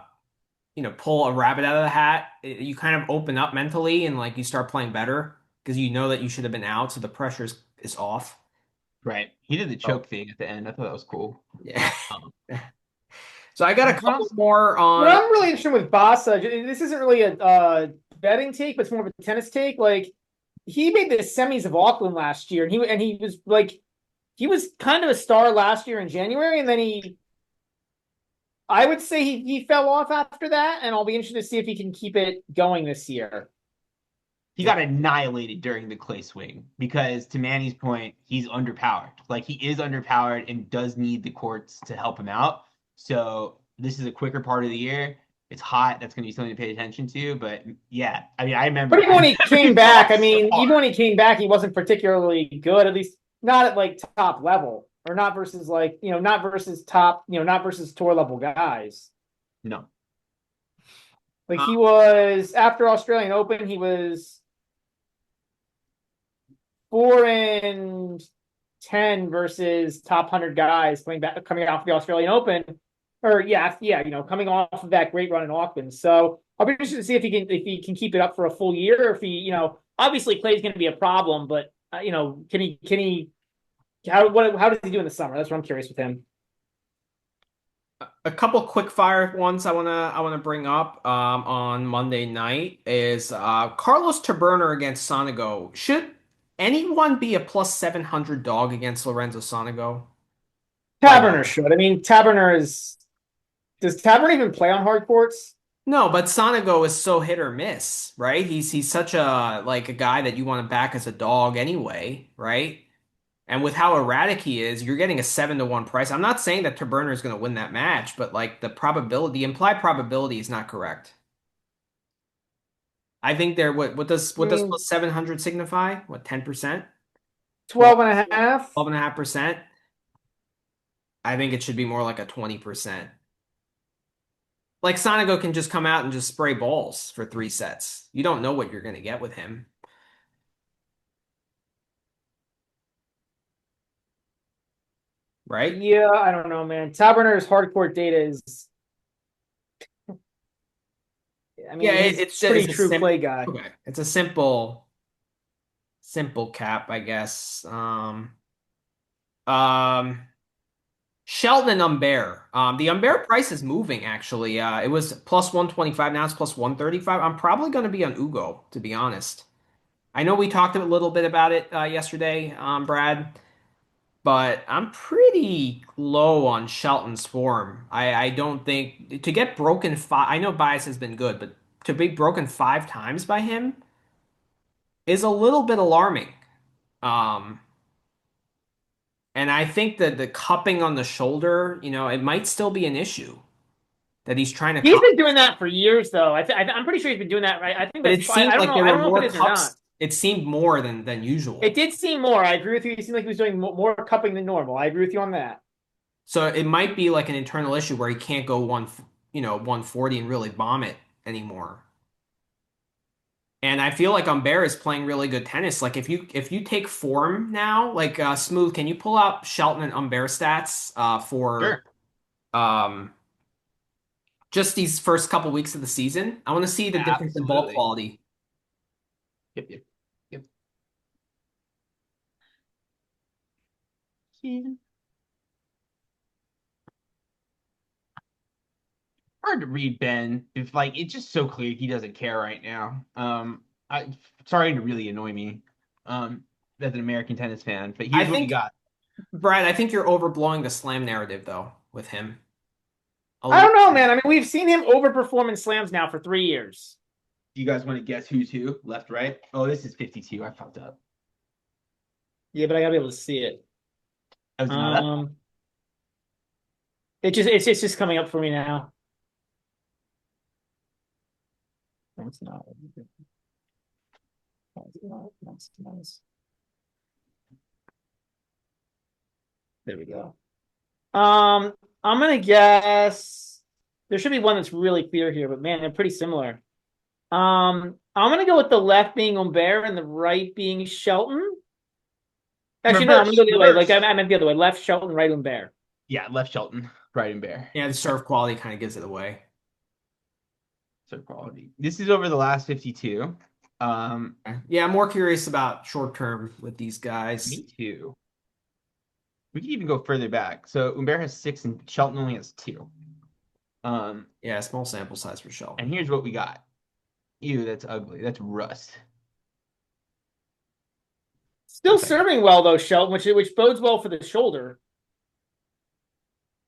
pull a rabbit out of the hat, you kind of open up mentally and like you start playing better because you know that you should have been out, so the pressure is off. right? He did the Oh, choke thing at the end. I thought that was cool. yeah. Um, So I got a couple O'Connell's more What on. I'm really interested with Basa, this isn't really a betting take, but it's more of a tennis take. Like he made the semis of Auckland last year, and he was like he was kind of a star last year in January, and then I would say he fell off after that, and I'll be interested to see if he can keep it going this year. he got annihilated during the clay swing because, to Manny's point, he's underpowered. Like he is underpowered and does need the courts to help him out. So this is a quicker part of the year. It's hot. That's going to be something to pay attention to. But yeah, I mean, But even I when he remember came he back, fell I so mean, even hard. when he came back, he wasn't particularly good, at least not at like top level, or not versus like, not versus top, not versus tour level guys. No, Like Uh, he was after Australian Open, he was 4-10 versus top 100 guys coming off the Australian Open, or yeah, coming off of that great run in Auckland. So I'll be interested to see if he can keep it up for a full year. Or if he, obviously Clay's going to be a problem, but can he how does he do in the summer? That's what I'm curious with him. a couple quick fire ones I wanna bring up on Monday night is Carlos Taberner against Sonego. Should anyone be a plus 700 dog against Lorenzo Sonego? Like Taverner should. I mean, Taverner is. Does Taverner even play on hard courts? no, but Sonego is so hit or miss, right? He's such a like a guy that you want to back as a dog anyway, right? And with how erratic he is, you're getting a 7-1 price. I'm not saying that Taberner is going to win that match, but like the implied probability is not correct. I think they're I what does mean, plus 700 signify? What, 10%? 12, 12 and a half. 12.5%? I think it should be more like a 20%. Like Sonego can just come out and just spray balls for 3 sets. You don't know what you're going to get with him, right? Yeah, I don't know, man. Taverner's hard court data is. I Yeah, mean, he's it's pretty a true sim play guy. okay. It's a simple cap, I guess. Um Sheldon and Humbert. The Humbert price is moving actually. It was plus 125, now it's plus 135. I'm probably going to be on Ugo, to be honest. I know we talked a little bit about it yesterday, Brad, but I'm pretty low on Shelton's form. I don't think to get broken five. I know Bias has been good, but to be broken 5 times by him is a little bit alarming. Um, And I think that the cupping on the shoulder, it might still be an issue that he's trying to He's cup. been doing that for years, though. I'm pretty sure he's been doing that. Right? I think But that's. it seemed I don't like know. there I were don't know if it more is or not. cups. It seemed more than It usual. did seem more. I agree with you. It seemed like he was doing more cupping than normal. I agree with you on that. So it might be like an internal issue where he can't go 140 and really bomb it anymore. And I feel like Umber is playing really good tennis. Like if you take form now, like Smooth, can you pull out Shelton and Umber stats for Sure. um just these first couple weeks of the season? I want to see the difference in ball Absolutely. quality. Yep, yep, yep. Yeah. Hard to read Ben. If like it's just so clear he doesn't care right now. I sorry to really annoy me. As an American tennis fan, but I here's what we think, got. Brad, I think you're overblowing the slam narrative though with him a I little. don't know, man. I mean, we've seen him overperform in slams now for 3 years. Do you guys want to guess who's who? Left, right? Oh, this is 52. I fucked up. Yeah, but I gotta be able to see it. Oh, is it not up? Um, it's just coming up for me now. No, it's not. That's nice. There we go. I'm gonna guess there should be one that's really clear here, but man, they're pretty similar. I'm gonna go with the left being Humbert and the right being Shelton. Actually, no, I'm gonna Reverse, go the other way. Like reverse. I meant the other way. Left Shelton, right Humbert. Yeah, left Shelton, right and Bear. Yeah, the serve quality kind of gives it away. So quality. This is over the last 52. Yeah, I'm more curious about short term with these guys. Me too. We can even go further back. So Umber has 6 and Shelton only has 2. Um, Yeah, small sample size for and Shelton. here's what we got. Ew, that's ugly. That's rust. Still Okay. serving well though, Shelton, which bodes well for the shoulder.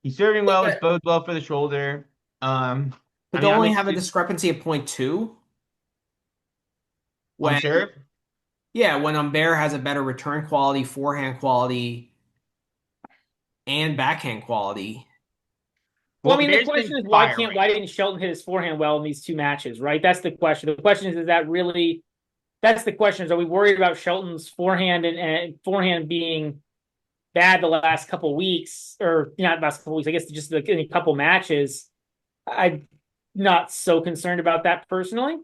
He's serving well, Yeah, which bodes well for the shoulder. but I they mean, I'm only have a assuming discrepancy of point 0.2 on when serve. yeah, when Humbert has a better return quality, forehand quality, and backhand quality. Well, I Well, mean, the Umber's been question is firing. why didn't Shelton hit his forehand well in these 2 matches, right? That's the question. The question is that really that's the question is are we worried about Shelton's forehand and forehand being bad the last couple weeks, or not last couple weeks, I guess just in a couple matches. I'm not so concerned about that personally.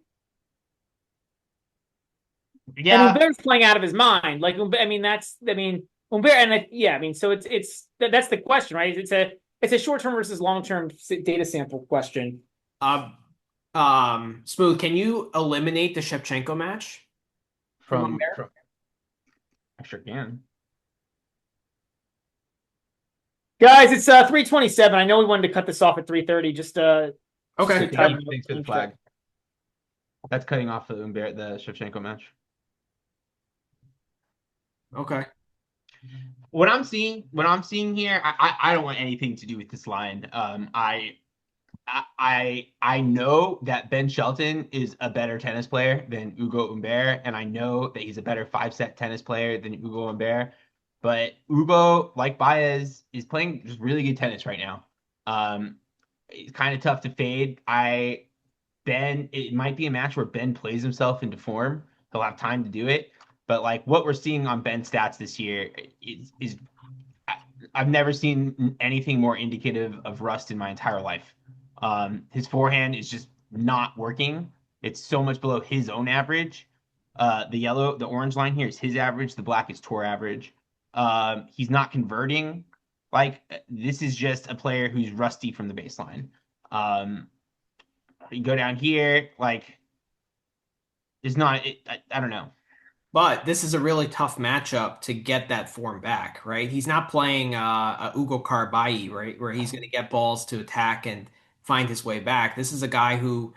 And Yeah. Umbert's playing out of his mind. Like, I mean, Umbert, and yeah, I mean, so that's the question, right? It's a short term versus long term data sample question. Uh, Smooth, can you eliminate the Shevchenko match from Humbert? From I sure can. Guys, it's 3:27. I know we wanted to cut this off at 3:30. Just Okay. to Yeah, time thanks for the flag. That's cutting off the Umber, the Shevchenko match. Okay. What I'm seeing here, I don't want anything to do with this line. I know that Ben Shelton is a better tennis player than Ugo Humbert, and I know that he's a better 5-set tennis player than Ugo Humbert. But Ugo, like Baez, is playing just really good tennis right now. It's kind of tough to fade. It might be a match where Ben plays himself into form. He'll have time to do it. But like what we're seeing on Ben's stats this year is I've never seen anything more indicative of rust in my entire life. His forehand is just not working. It's so much below his own average. The orange line here is his average. The black is tour average. He's not converting. Like this is just a player who's rusty from the baseline. You go down here, like it's not. I don't know. But this is a really tough matchup to get that form back, right? He's not playing a Ugo Carbai, right, where he's going to get balls to attack and find his way back. This is a guy who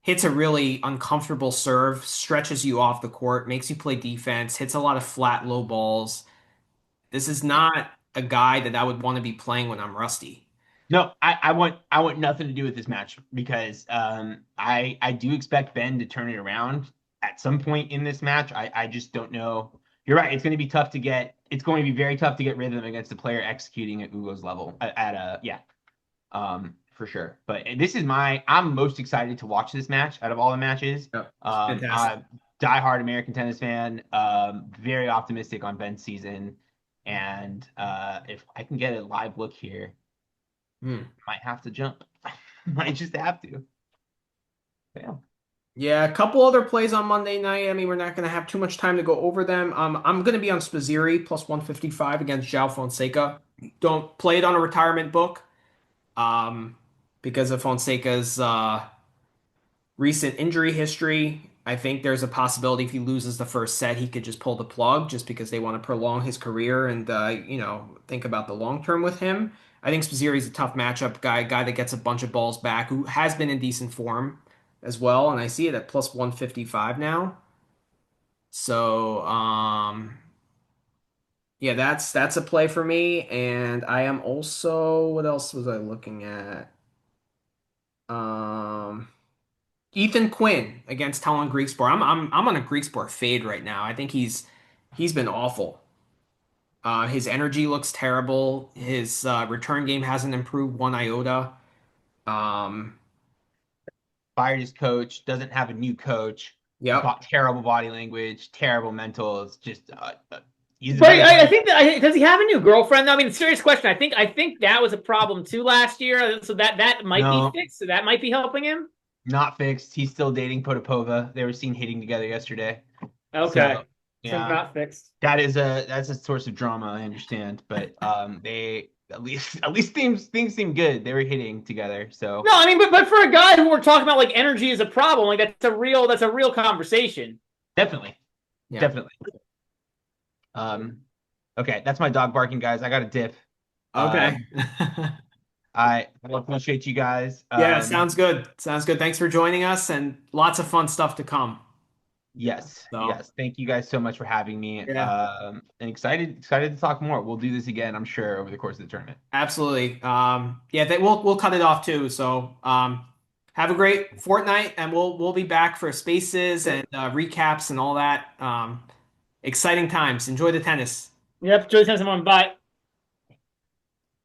hits a really uncomfortable serve, stretches you off the court, makes you play defense, hits a lot of flat, low balls. This is not a guy that I would want to be playing when I'm rusty. No, I want nothing to do with this match because I do expect Ben to turn it around at some point in this match. I just don't know. You're right. It's going to be tough to get it's going to be very tough to get rhythm against a player executing at Ugo's level at a yeah, for sure. But this is I'm most excited to watch this match out of all the matches. Yep. Fantastic. I'm diehard American tennis fan. Very optimistic on Ben's season, and if I can get a live look here, Hmm. might have to jump. Might just have to. Yeah. Yeah, a couple other plays on Monday night. I mean, we're not going to have too much time to go over them. I'm going to be on Spizzirri plus 155 against João Fonseca. Don't play it on a retirement book, um, because of Fonseca's recent injury history. I think there's a possibility if he loses the first set, he could just pull the plug just because they want to prolong his career and think about the long term with him. I think Spizzirri's a tough matchup guy that gets a bunch of balls back, who has been in decent form as well, and I see it at plus 155 now. So, yeah, that's a play for me. And I am also, what else was I looking at? Um, Ethan Quinn against Talon Griekspoor. I'm on a Griekspoor fade right now. I think he's been awful. His energy looks terrible. His return game hasn't improved one iota. Um, Fired his coach, doesn't have a new coach. He's yep. got terrible body language, terrible mental. It's just he's the But better I player. think that does he have a new girlfriend? I mean, serious question. I think that was a problem too last year. So that might be No, fixed. So that might be helping him. not fixed. He's still dating Potapova. They were seen hitting together yesterday. Okay, So so yeah, not fixed. that's a source of drama, I understand. But they at least things seem good. They were hitting together. So No, I mean, but for a guy who we're talking about like energy is a problem, like that's a real conversation. definitely, Yeah. definitely. Okay, that's my dog barking, guys. I got a dip. Okay. Um, I appreciate you guys. Yeah, sounds good. Sounds good. Thanks for joining us and lots of fun stuff to come. Yes, So, yes. Thank you guys so much for having me. yeah, And excited to talk more. We'll do this again, I'm sure, over the course of the tournament. absolutely. Yeah, we'll cut it off too. So, have a great fortnight and we'll be back for spaces and recaps and all that. Exciting times. Enjoy the tennis. Yep, Joey sends someone. Bye.